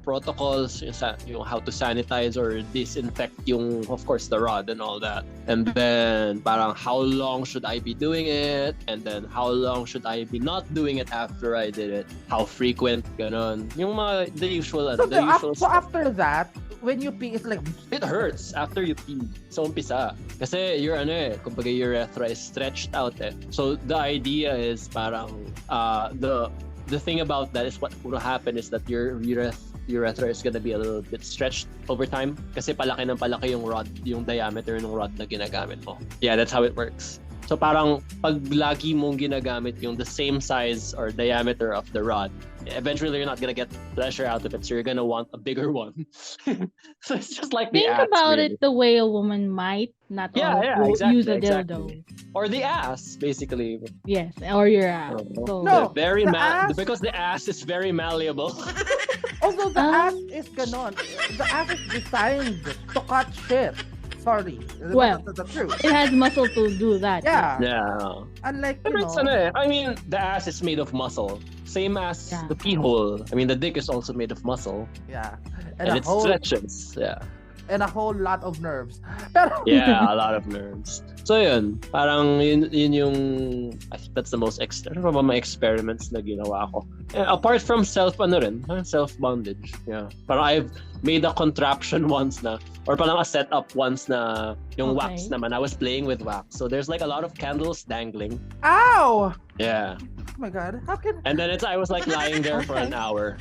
G: protocols, yung how to sanitize or disinfect yung, of course, the rod and all that. And then parang how long should I be doing it? And then how long should I be not doing it after I did it? How frequent, ganon. Yung mga, the usual
B: So
G: stuff.
B: after that, when you pee, it's like,
G: It hurts after you pee. So umpisa. Kasi your kumbaga your urethra is stretched out eh. So the idea is parang the thing about that is what will happen is that your urethra is gonna be a little bit stretched over time kasi palaki ng palaki yung diameter ng rod na ginagamit mo. Yeah, that's how it works. So parang pag lagi mong ginagamit yung the same size or diameter of the rod, eventually you're not gonna get pleasure out of it, so you're gonna want a bigger one. So it's just like the
A: Think
G: ass,
A: about
G: really.
A: it the way a woman might not
G: Exactly,
A: use a dildo.
G: Or the ass, basically.
A: Yes, or your ass. So,
B: No.
G: Very
B: the ass-
G: because the ass is very malleable.
B: although the ass is ganon. The ass is designed to cut shit. Sorry.
A: Well,
B: that's the truth.
A: it has muscle to do that.
B: Yeah.
G: Yeah.
B: Unlike,
G: Pero it's I mean, the ass is made of muscle. Same as
A: Yeah.
G: the pee hole. I mean, the dick is also made of muscle.
B: yeah.
G: And it stretches. Yeah.
B: And a whole lot of nerves. Pero,
G: Yeah, a lot of nerves. So yun, parang yun yung, I think that's the most mga experiments na ginawa ko. Apart from self-bondage. Yeah. Parang I've made a contraption once na, or parang a setup once na, yung wax naman. I was playing with wax. So there's like a lot of candles dangling.
B: ow!
G: Yeah.
B: Oh my God. How can...
G: And then I was like lying there for an hour.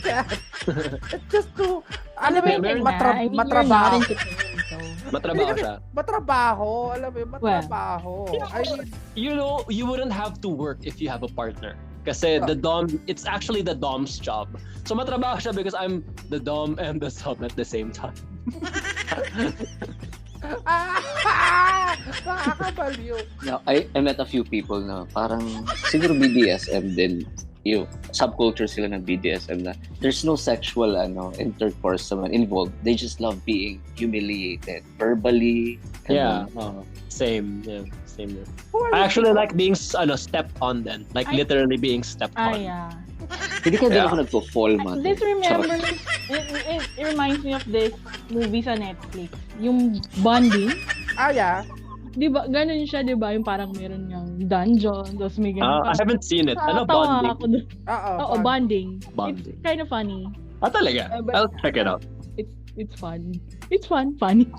B: It's just too... Alam mo
G: Yeah,
B: yun,
G: very
B: matrabaho.
G: Matrabaho siya.
B: Matrabaho. Alam mo yun, matrabaho. I mean,
G: You know, you wouldn't have to work if you have a partner. Kasi the dom, it's actually the dom's job. So matrabaho siya because I'm the dom and the sub at the same time.
B: nakakabaliw.
E: Now, I met a few people na parang siguro BDSM din. Yung subculture sila ng BDSM na there's no sexual intercourse involved. They just love being humiliated verbally.
G: Yeah. Same. Yeah. Same. I actually like being stepped on then. Like literally being stepped on.
A: yeah.
E: Hindi ka din ako nagpo-fall, man.
A: This remembers, it reminds me of this movie sa Netflix. Yung Bonding.
B: Yeah.
A: di ba, ganun siya, di ba? Yung parang meron niyang dungeon, tapos may ganun.
G: I haven't seen it. Ano,
A: Tawa
G: bonding?
A: ako dun. Oo, bonding.
G: Bonding.
A: It's kind of funny.
G: Talaga? I'll check it out.
A: It's fun. It's funny.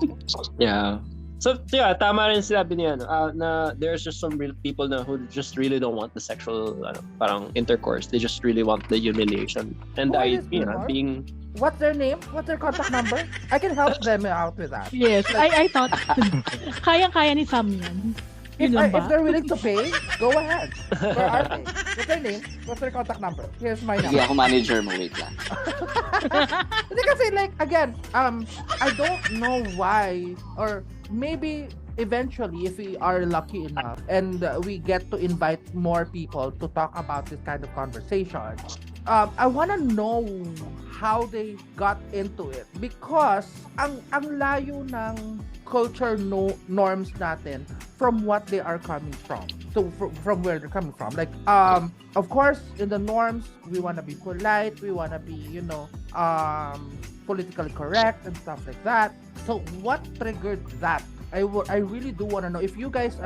G: Yeah. So, yeah, tama rin sinabi niya, na there's just some real people na who just really don't want the sexual, parang intercourse. They just really want the humiliation. And being...
B: What's their name? What's their contact number? I can help them out with that.
A: Yes, I thought, kayang-kaya ni Sam yan. Yun lang ba?
B: If they're willing to pay, go ahead. Where are they? What's their name? What's their contact number? Here's my number.
E: Sige, ako manager mo. Wait lang.
B: Hindi kasi like, again, I don't know why, or maybe eventually if we are lucky enough and we get to invite more people to talk about this kind of conversation, I want to know how they got into it, because ang layo ng culture norms natin from what they are coming from. So from where they're coming from, like of course in the norms we want to be polite, we want to be politically correct and stuff like that. So what triggered that? I really do want to know. If you guys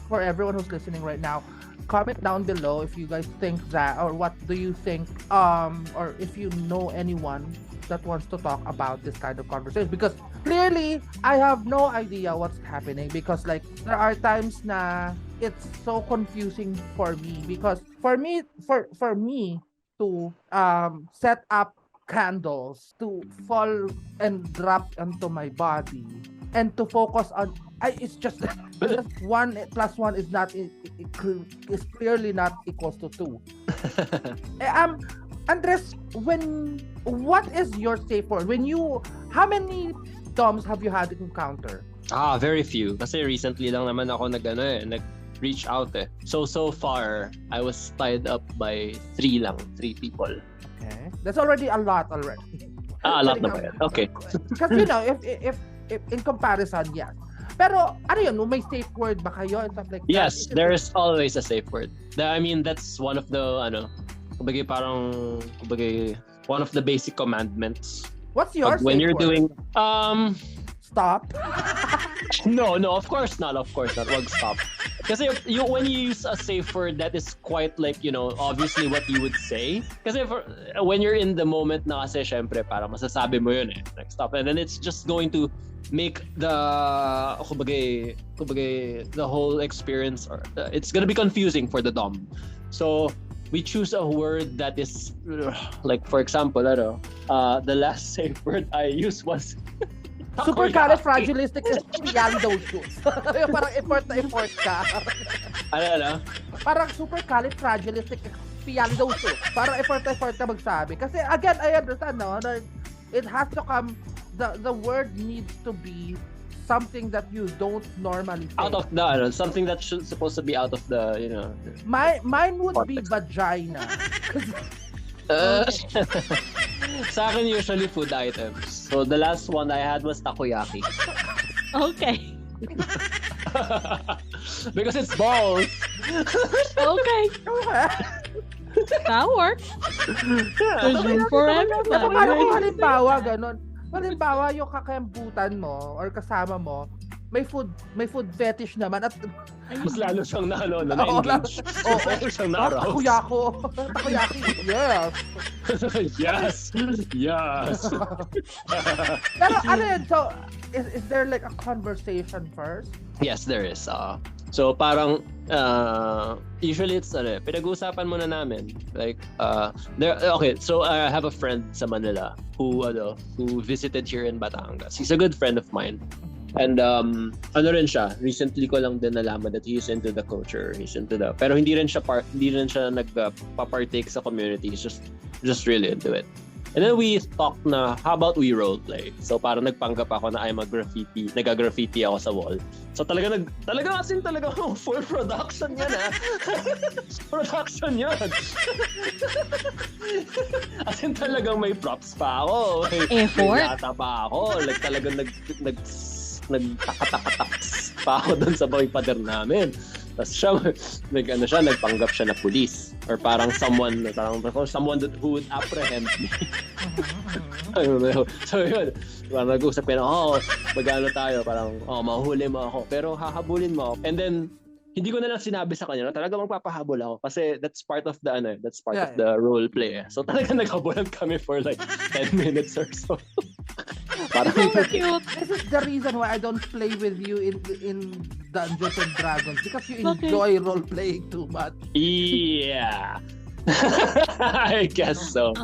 B: for everyone who's listening right now, comment down below if you guys think that, or what do you think, or if you know anyone that wants to talk about this kind of conversation, because clearly I have no idea what's happening, because like there are times na it's so confusing for me, because for me to set up candles to fall and drop onto my body and to focus on it's just 1 + 1 is not is clearly not equals to 2. Andres, what is your safe word? How many DOMs have you had encounter?
G: Very few. Kasi recently lang naman ako nag-reach out eh. So far, I was tied up by 3 people.
B: Okay. That's already a lot already.
G: A lot na ba yan? Okay.
B: Because if in comparison, yes. Pero ano yun, may safe word ba kayo and stuff like that?
G: Yes, there is always a safe word. I mean, that's one of the one of the basic commandments.
B: What's your safe
G: when you're
B: word?
G: doing
B: Stop.
G: No, of course not. Wag stop. Kasi when you use a safe word, that is quite like, obviously what you would say. Kasi when you're in the moment na kasi, syempre, parang masasabi mo yun eh. Like, stop. And then it's just going to make the whole experience, or it's gonna be confusing for the Dom. So, we choose a word that is, like, for example, the last safe word I used was
B: Supercalifragilisticexpialidocious. Parang effort ka.
G: Ano?
B: Parang supercalifragilisticexpialidocious. Parang effort ka magsabi. Kasi again, I understand, no? It has to come, the word needs to be something that you don't normally say.
G: Out of the, something that should supposed to be out of the,
B: Mine would
G: context.
B: be vagina.
G: Sa akin, usually food items. So, the last one I had was takoyaki.
A: Okay.
G: Because it's balls.
A: Okay. That works. There's room for everybody.
B: Paano halimbawa, ganon? Halimbawa, yung kakayambutan mo or kasama mo, may food fetish naman at
G: mas lalo siyang na-engage. Lalo siyang na-arouse.
B: Takoyaki. Yes.
G: Yes.
B: Pero ano yun? So, is there like a conversation first?
G: Yes, there is. So parang usually it's pinag-uusapan muna namin. Like okay, so I have a friend sa Manila who visited here in Batangas. He's a good friend of mine. And rin siya, recently ko lang din nalaman that he's into the culture, pero hindi rin siya nagpa-partake sa community. He's just really into it. And then we talked na, how about we roleplay? So parang nagpanggap ako na I'm a nag-graffiti ako sa wall. So talaga full production yan Production yan. As in talagang may props pa ako.
A: Effort?
G: May yata pa ako. Like talagang nagtakatakataks pa ako dun sa mga pader namin. Tapos siya, nagpanggap siya na police. Or parang someone who would apprehend me. I don't know. So yun. nag-usap kayo na, magano tayo, parang, mahuhuli mo ako, pero hahabulin mo ako. And then, hindi ko na lang sinabi sa kanya na talaga magpapahabol ako kasi that's part of the of the role play. So talaga naghabulan kami for like 10 minutes or so. Parang
A: Cute.
B: This is the reason why I don't play with you in Dungeons and Dragons because you enjoy role playing too much.
G: Yeah. I guess so.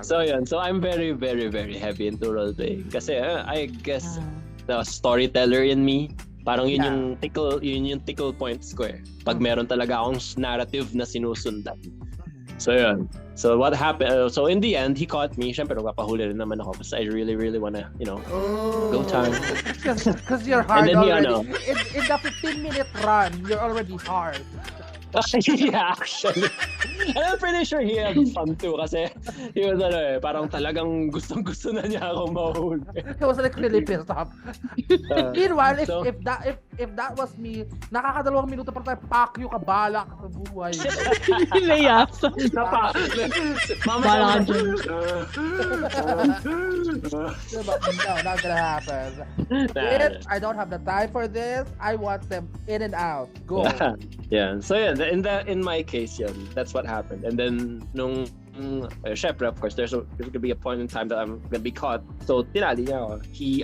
G: So yun. So I'm very, very, very heavy into role playing kasi I guess the storyteller in me, parang yun yung tickle points ko eh. Pag meron talaga akong narrative na sinusundan. So yun. So what happened? So in the end, he caught me. Siyempre, magpapahuli rin naman ako kasi I really, really wanna, go time.
B: Because you're hard
G: then
B: already. In the 15-minute run, you're already hard.
G: Yeah, actually. And I'm pretty sure he had fun too kasi he was parang talagang gustong-gusto na niya akong mahuli.
B: He was like really pissed off. Meanwhile, if that was me, nakakadalawang minuto pa tayo, fuck you, kabala ka sa buhay.
A: Layasa. Bala ka dyan.
B: No, not gonna happen. I don't have the time for this. I want them in and out. Go.
G: Yeah. So yeah, in my case, that's what happened. And then nung syempre, of course, there's gonna be a point in time that I'm gonna be caught. So tinali niya ako. He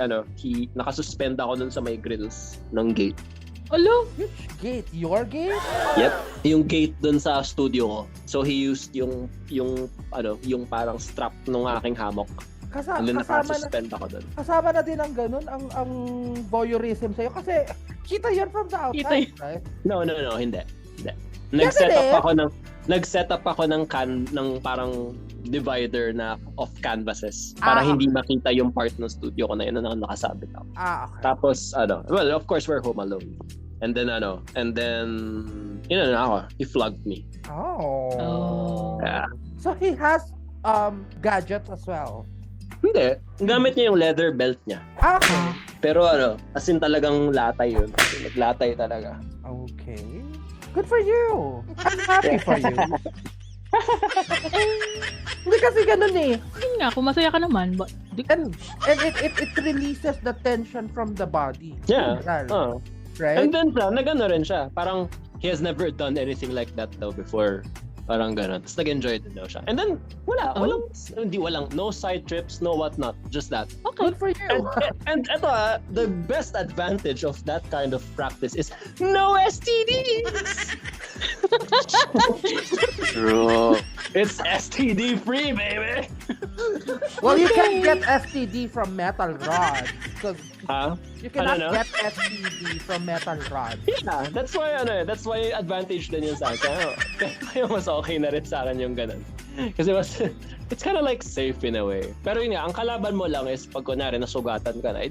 G: nakasuspend ako dun sa may grills ng gate.
A: Alo?
B: Which gate? Your gate?
G: Yep, yung gate dun sa studio ko. So he used yung parang strap nung aking hammock. And then nakasuspend ako dun.
B: Kasama na din ang ganun, ang voyeurism sa'yo. Kasi kita yun from the outside, right?
G: No, hindi. Nag-set up ako ng parang divider na of canvases para hindi makita yung part ng studio ko na yun na nakasabit ako.
B: Okay.
G: Tapos well, of course we're home alone. And then he flogged me.
B: Oh.
G: Yeah.
B: So he has gadgets as well.
G: Hindi. Gamit niya yung leather belt niya.
B: Okay.
G: Pero as in talagang latay yun. Naglatay talaga.
B: Okay. Good for you. I'm happy for you. Hindi kasi ganun eh.
A: Yun nga, kung masaya ka naman.
B: And it releases the tension from the body.
G: Yeah.
B: Right?
G: And then nagano rin siya. Parang he has never done anything like that though before. Parang gano'n. Tapos nag-enjoy din daw siya. And then, walang, no side trips, no whatnot. Just that.
A: Okay.
B: Good for you.
G: And ito the best advantage of that kind of practice is no STDs!
E: True.
G: It's STD free, baby!
B: Well, you can get STD from metal rods. Because you cannot get STD from metal rods.
G: Yeah, that's why advantage din yun sa akin. Kaya mas okay na rin sa akin yung ganun. Kasi it's kind of like safe in a way. Pero yun nga, ang kalaban mo lang is pag kunwari nasugatan ka na,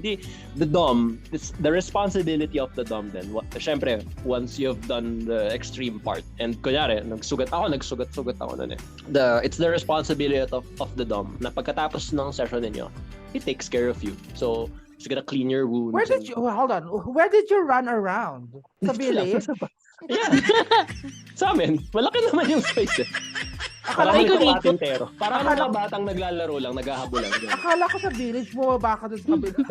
G: the dom, it's the responsibility of the dom then. Syempre, once you've done the extreme part, and kunyari, nagsugat ako nun eh. It's the responsibility of the dom na pagkatapos ng session ninyo, he takes care of you. So, he's gonna clean your wounds.
B: Hold on, where did you run around? Sa village?
G: Yeah. Sa amin, malaki naman yung space eh.
B: Akala
G: ko patintero. Parang mga batang naglalaro lang, naghahabulan.
B: Akala ko sa village, bumaba ka dun sa kabila.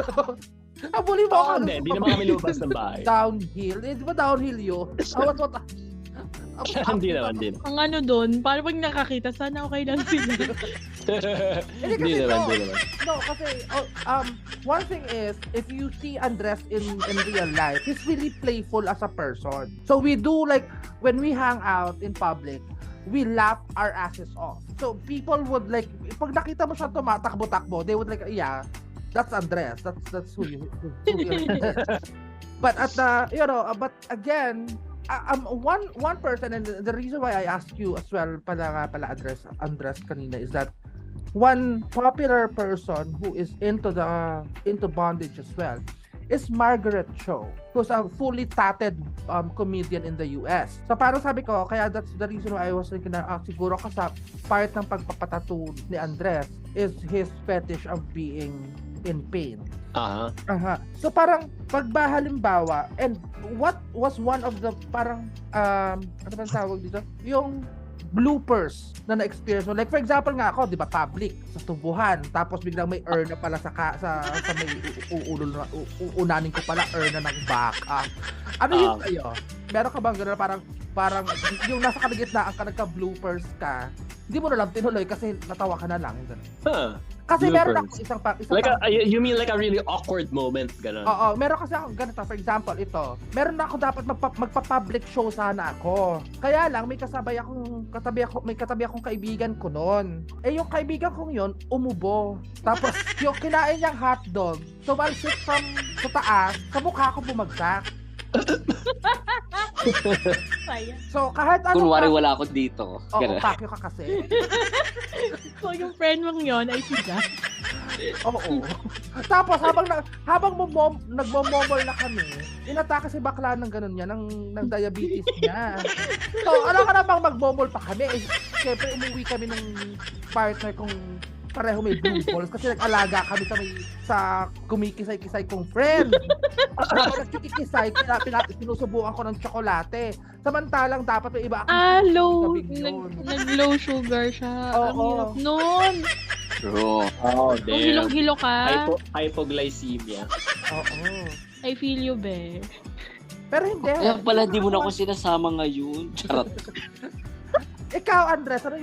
B: Habulin mo ako.
G: Hindi naman kami lumabas ng bahay.
B: Downhill? Di ba downhill yun?
G: Hindi naman.
A: Ang doon, parang pag nakakita, sana okay lang sila.
G: Hindi naman.
B: No, kasi one thing is, if you see Andres in real life, he's really playful as a person. So we do like, when we hang out in public, we laugh our asses off. So people would like, pag nakita mo siya tumatakbo-takbo, they would like, yeah, that's Andres. That's who you are. But but again, one person, and the reason why I asked you as well pala Andres kanina, is that one popular person who is into bondage as well is Margaret Cho, who's a fully tatted comedian in the US. So parang sabi ko, kaya that's the reason why I was thinking na siguro kasi part ng pagpapatattoo ni Andres is his fetish of being in pain. So parang halimbawa, and what was one of the parang ano bang tawag dito? Yung bloopers na na-experience mo? Like for example nga ako, 'di ba, public sa tubuhan, tapos biglang may na pala sa may uunanin ko pala na ng baka. Ano yun sa'yo? Meron ka bang gano'n parang yung nasa kalagitnaan ka nagka-bloopers ka, hindi mo na lang tinuloy kasi natawa ka na lang. Kasi meron ako isang
G: like you mean like a really awkward moment, gano'n?
B: Oo, meron kasi ako ganito. For example, ito. Meron na ako dapat magpa-public show sana ako. Kaya lang may katabi akong kaibigan ko noon. Eh yung kaibigan kong yon umubo. Tapos yung kinain niyang hotdog, tumalsik sa taas, sa mukha ko bumagsak. So kahit ano
E: kunwari wala ako dito.
B: Oo, pakyo ka kasi.
A: So yung friend mong yun ay siya.
B: Oo. Tapos habang nagmomomol na kami, inatake si bakla ng ganun niya, ng diabetes niya. So alam ka na bang magmomol pa kami? Eh, siyempre umuwi kami ng partner kong pareho may blue balls kasi nag-alaga kami sa kumikisay-kisay kong friend. Tapos nagkikisay, sinusubukan ko ng tsokolate. Samantalang dapat may iba
A: low. Nag-low sugar siya. Ang hirap nun.
E: True.
G: Oh, damn.
A: Hilong-hilo ka.
G: Hypoglycemia.
B: Oo.
A: I feel you, be.
B: Pero hindi.
E: Kaya pala di mo na ako sinasama ngayon. Charot.
B: Ikaw, Andres, ano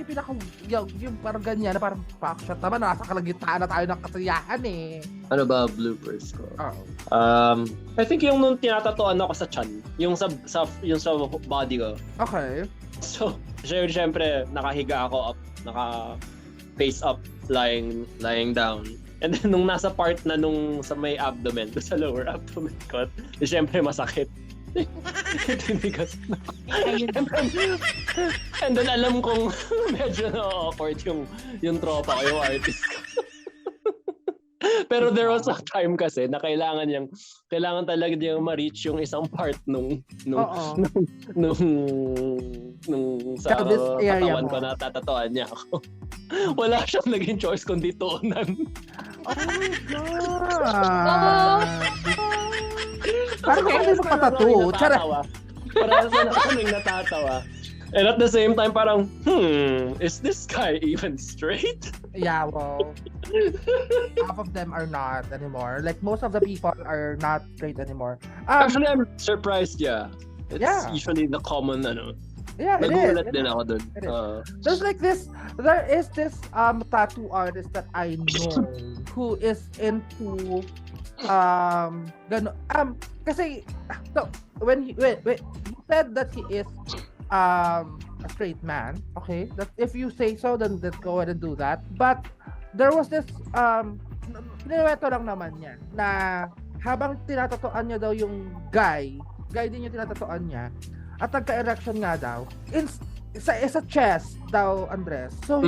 B: yung parang ganyan na parang pa-action? Tama, nasa kalagitnaan na tayo ng kasiyahan eh.
G: Ano ba bloopers ko?
B: Oo.
G: I think yung nung tinatatuan ako sa chan, yung sa body ko.
B: Okay.
G: So, syempre, nakahiga ako up, face up, lying down. And then nung nasa part na nung sa may abdomen, sa lower abdomen ko, syempre masakit. Tinigas na. And then alam kong medyo na-awkward yung tropa ko, yung artist ko. Pero there was a time kasi na kailangan talaga niyang ma-reach yung isang part nung sa katawan ko na tatatuan niya ako. Wala siyang naging choice kundi tuunan.
B: Oh my God! Parang kami magpatato.
G: Parang na kaming natatawa. And at the same time, parang, is this guy even straight?
B: Yeah, well, half of them are not anymore. Like, most of the people are not straight anymore.
G: Actually, I'm surprised, yeah. It's usually the common,
B: Yeah, it is.
G: Nagulat din ako dun.
B: There is this tattoo artist that I know who is into kasi so when he said that he is a straight man, okay, that if you say so, then let's go ahead and do that. But there was this kinuwento lang naman niya na habang tinatatuan niya daw yung guy din yung tinatatuan niya at nagka-erection nga daw sa chest daw, Andres. So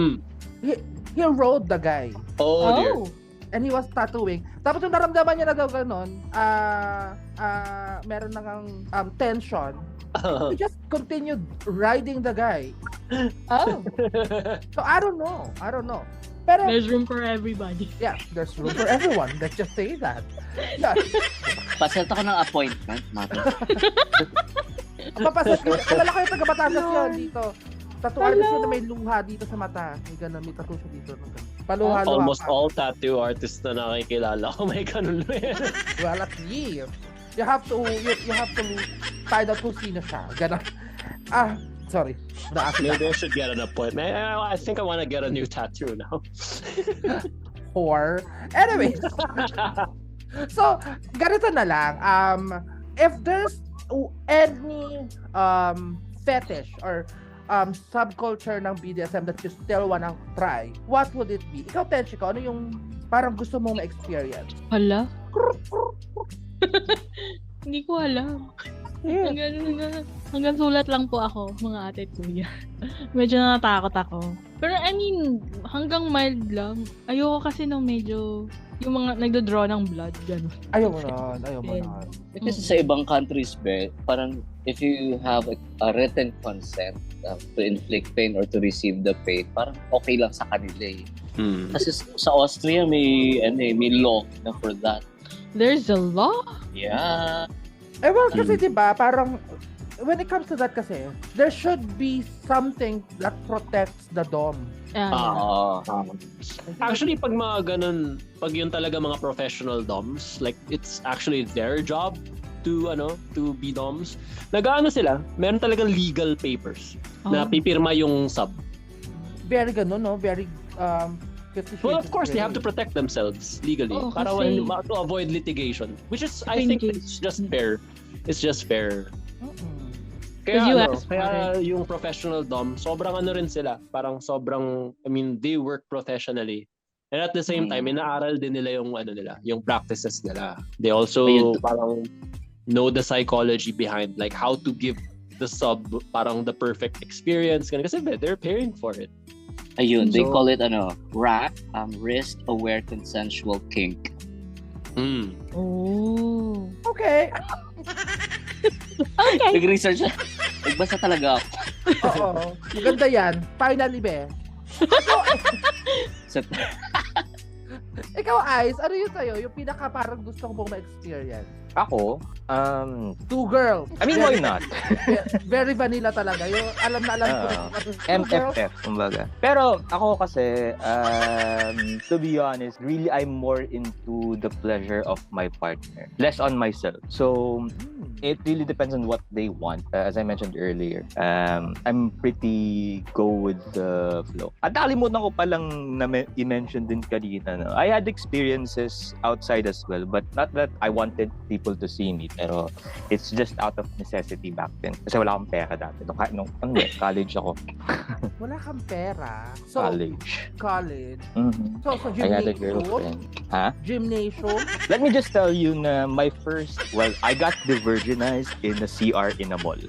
B: he rode the guy.
G: Oh dear.
B: And he was tattooing. Tapos yung naramdaman niya na daw ganun, meron nang tension. He just continued riding the guy. So I don't know. Pero
A: there's room for everybody.
B: Yeah, there's room for everyone. Let's just say that. Yeah.
E: Paset ako ng appointment, mata.
B: Papaset ko. Alala ko yung taga-Batangas yun dito. Tattoo artist yun na may luha dito sa mata. May ganun, may tattoo siya dito. Paluha-luha.
G: Almost all tattoo artists na nakikilala ko may ganun.
B: Well, at least. You have to find out kung sino siya. Ganun. Sorry.
G: Maybe I should get an appointment. I think I want to get a new tattoo now.
B: Or, anyways. So, ganito na lang. If there's any fetish or subculture ng BDSM that you still wanna try, what would it be? Ikaw, Tenshiko, ano yung parang gusto mong ma-experience?
A: Hala? Hindi ko alam. Hanggang sulat lang po ako, mga ate at kuya. Medyo natakot ako. Pero I mean, hanggang mild lang. Ayoko kasi nung medyo, yung mga nagdo-draw ng blood, gano'n.
B: Ayaw mo na.
E: Kasi sa ibang countries, parang if you have a written consent to inflict pain or to receive the pain, parang okay lang sa kanila eh. Kasi sa Austria may law na for that.
A: There's a law?
E: Yeah.
B: Well, kasi diba, parang when it comes to that kasi, there should be something that protects the dom.
G: Actually, pag mga ganun, pag yun talaga mga professional doms, like it's actually their job to be doms. Nag-ano sila, meron talagang legal papers na pipirma yung sub.
B: Very ganun, no? Very
G: Well, of course, they have to protect themselves legally para to avoid litigation, which is, I think, it's just fair. It's just fair. Kaya yung professional dom, sobrang ano rin sila. Parang sobrang, I mean, they work professionally. And at the same time, inaaral din nila yung ano nila, yung practices nila. They also parang know the psychology behind like how to give the sub parang the perfect experience. Kasi they're paying for it.
E: Ayun, they call it RAC, risk-aware consensual kink.
A: Oh.
B: Okay.
E: Nag-research. Nagbasa talaga ako.
B: Oo. Maganda yan. Finally, be. Ikaw, Ice, ano yun sa'yo? Yung pinaka parang gusto mong ma-experience?
F: Ako,
B: Two girls.
F: I mean, why not?
B: Very vanilla talaga. Yung alam na alam ko.
F: MFF, kumbaga. Pero ako kasi, to be honest, really I'm more into the pleasure of my partner. Less on myself. So, it really depends on what they want. As I mentioned earlier, I'm pretty go with the flow. At nakalimutan ko palang i-mention din kanina. No? I had experiences outside as well, but not that I wanted people to see me. Pero it's just out of necessity back then. Kasi wala akong pera dati. College ako.
B: Wala kang pera? So, college?
F: Mm-hmm.
B: So,
F: I had a girlfriend. Huh?
B: Gymnasium?
F: Let me just tell you na my first, I got virginized in a CR in a mall.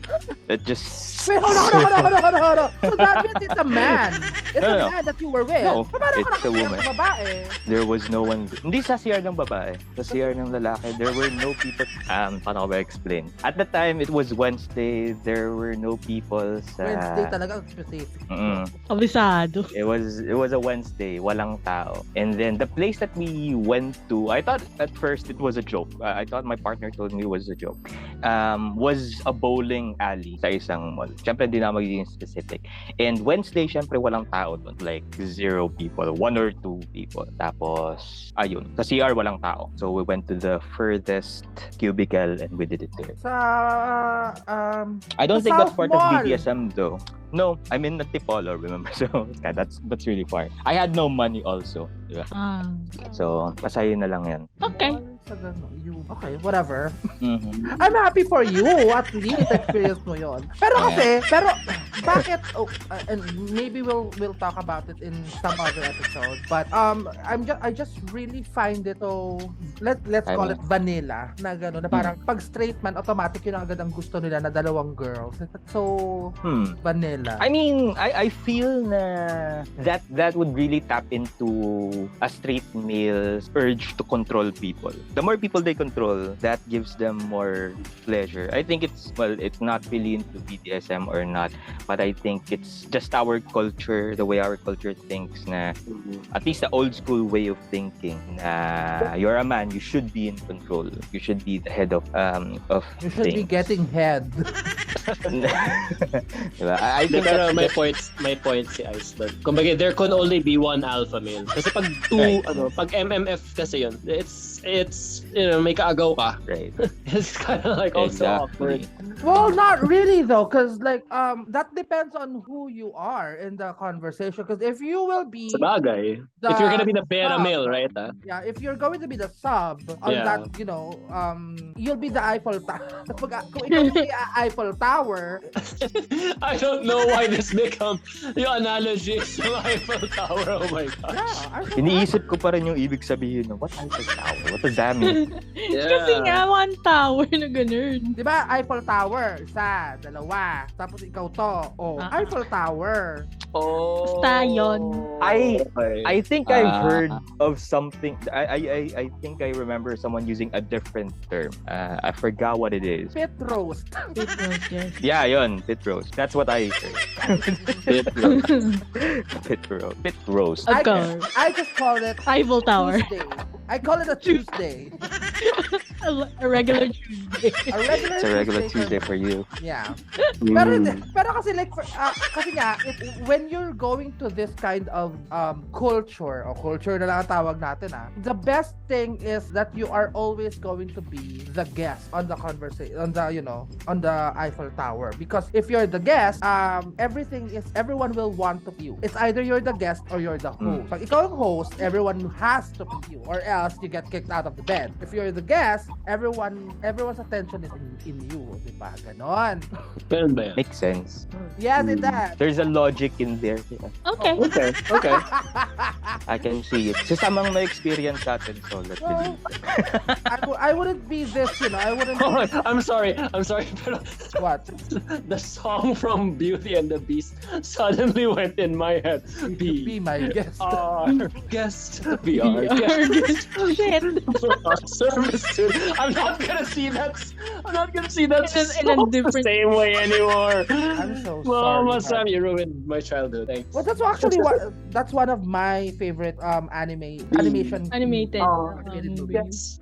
F: That just...
B: Wait, hold on. So that means it's a man. It's a man that you were with.
F: No, it's a woman.
B: Babae.
F: There was no one... Hindi sa CR ng babae. Sa CR ng lalaki, there were no people... Paano ko ba explain? At the time, it was Wednesday. There were no people sa...
B: Wednesday talaga specific.
A: Abisado.
F: It was a Wednesday. Walang tao. And then, the place that we went to, I thought at first it was a joke. I thought my partner told me it was a joke. Was a bowling alley sa isang mall. Siyempre, hindi na magiging specific. And Wednesday, siyempre, walang tao doon. Like, 0 people. 1 or 2 people. Tapos, ayun. Sa CR, walang tao. So, we went to the furthest cubicle and we did it there. I don't think that's part of BDSM though. No, I'm in Antipolo, remember? So, that's really far. I had no money also. Diba? So, pasayin na lang yan.
A: Okay.
B: Okay, whatever.
F: Mm-hmm.
B: I'm happy for you. At least experience mo yon. Pero bakit? And maybe we'll talk about it in some other episode. But I just really find it let's call it vanilla na gano'n na parang pag straight man automatic yun ang agad ang gusto nila na dalawang girls. So vanilla.
F: I mean, I feel na that would really tap into a straight male's urge to control people. The more people they control, that gives them more pleasure. I think it's not really into BDSM or not, but I think it's just our culture, the way our culture thinks na at least the old school way of thinking na you're a man, you should be in control. You should be the head of
B: you should be getting head.
F: Diba? I think
G: pero my point si Ice. Kumbaga, there can only be one alpha male. Kasi pag pag MMF kasi yun, it's may kaagaw ka.
F: Right.
G: It's kind of like also awkward.
B: Well, not really though, because that depends on who you are in the conversation. Because if you will be
G: sabagay, if you're gonna be the beta male, right?
B: Yeah, if you're going to be the sub on that, you'll be the Eiffel Tower. Kung ikaw yung Eiffel Tower.
G: I don't know why this become yung analogy yung Eiffel Tower. Oh my gosh.
B: Yeah,
F: iniisip ko pa rin yung ibig sabihin ng what Eiffel Tower? What does that mean?
A: Kasi nga, one tower na ganun.
B: Di ba, Eiffel Tower, 1, 2, tapos ikaw to. Eiffel Tower.
A: Basta yun.
F: I think I've heard of something. I think I remember someone using a different term. I forgot what it is.
B: Pit roast.
A: Pit roast, yes.
F: Yeah, yun, pit roast. That's what I heard. Pit roast.
B: I just call it
A: Eiffel Tower.
B: Tuesday. I call it a Tuesday.
A: A regular Tuesday.
F: It's a regular Tuesday for you.
B: Yeah.
F: Mm.
B: Pero kasi like, kasi nga, when you're going to this kind of culture, o culture na lang ang tawag natin the best thing is that you are always going to be the guest on the conversation, on the Eiffel Tower. Because if you're the guest, everyone will want to be you. It's either you're the guest or you're the host. Pag ikaw ang host, everyone has to be you, or else you get kicked out of the bed. If you're the guest, everyone's attention is in you, di ba? Ganon.
G: Ganun ba yan?
F: Makes sense.
B: Yes, it does.
F: There's a logic in there.
A: Okay.
G: Okay.
F: I can see it. Sa samang may experience natin, so let's believe.
B: I wouldn't be this, I wouldn't.
G: Oh, I'm sorry. Pero
B: What?
G: the song from Beauty and the Beast suddenly went in my head.
B: Be my guest.
G: Our guest. Be our guest.
A: Shit.
G: Service to. I'm not gonna see that
A: In a
G: song
A: different-
G: the same way anymore.
B: I'm so
G: Mama
B: sorry.
G: Sam, you ruined my childhood. Thanks.
B: Well, that's actually that's one of my favorite animation
A: Animated.
B: animated
A: movies.
B: movies.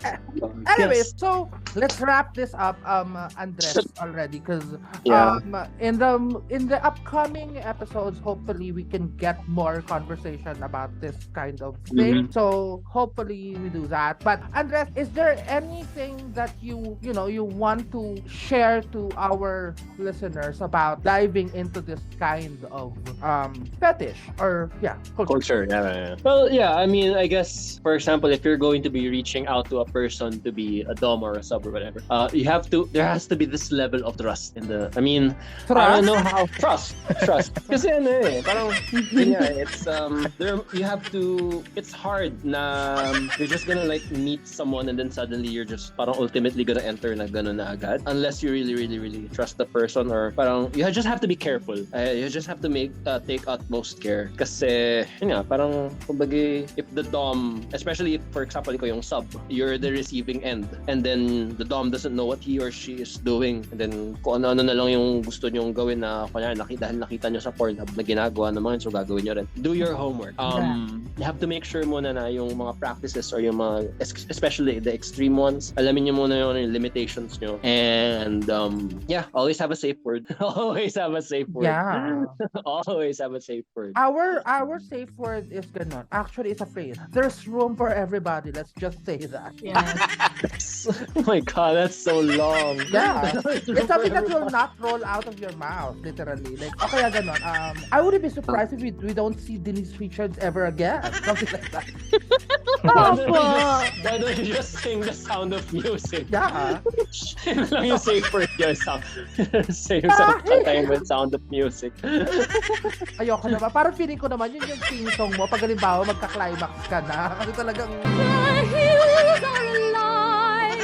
B: Anyways, so let's wrap this up, Andres, already, because
G: Yeah.
B: in the upcoming episodes, hopefully we can get more conversation about this kind of thing. So hopefully we do that. But Andres, is there anything that you want to share to our listeners about diving into this kind of fetish or culture?
G: Yeah. Well, yeah. I mean, I guess, for example, if you're going to be reaching out to a person to be a dom or a sub or whatever, there has to be this level of trust in the. I mean, I don't know how trust. Kasi parang you have to. It's hard na you're just gonna like meet someone and then suddenly you're just parang ultimately gonna enter na gano'n na agad, unless you really, really, really trust the person, or parang you just have to be careful. You just have to take utmost care. Kasi parang kumbaga, if the dom, especially if, for example, ikaw yung sub, you're the receiving end, and then the dom doesn't know what he or she is doing, and then kung ano na lang yung gusto nyong gawin na dahil nakita nyo sa Pornhub na ginagawa naman, so gagawin nyo rin. Do your homework. You have to make sure muna na yung mga practices or yung mga, especially the extreme ones, alamin nyo muna yung limitations nyo, and always have a safe word. Always have a safe word.
B: Yeah.
G: Always have a safe word.
B: Our safe word is ganon. Actually, it's a phrase. There's room for everybody. Let's just say that.
A: Yes.
G: Oh my god, that's so long.
B: Yeah. It's something that will not roll out of your mouth, literally. Like, okay, ganon. I wouldn't be surprised if we don't see Denise Richards ever again. Something like that.
G: Why don't you just sing the sound of music?
B: Yeah.
G: Yun lang yung safe word yun. Save some time with sound of music.
B: Ayoko naman. Parang feeling ko naman yun yung sing song mo. Pag halimbawa magka-climax ka na. Kasi talagang...
H: The hills are alive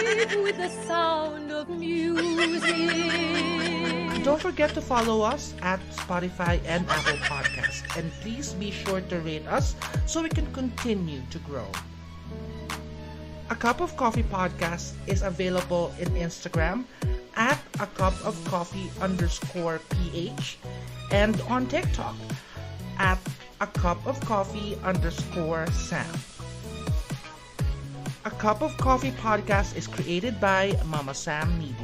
H: with the sound of music.
I: Don't forget to follow us at Spotify and Apple Podcasts. And please be sure to rate us so we can continue to grow. A Cup of Coffee Podcast is available in Instagram at acupofcoffee_PH and on TikTok at acupofcoffee_Sam. A Cup of Coffee Podcast is created by Mama Sam Media.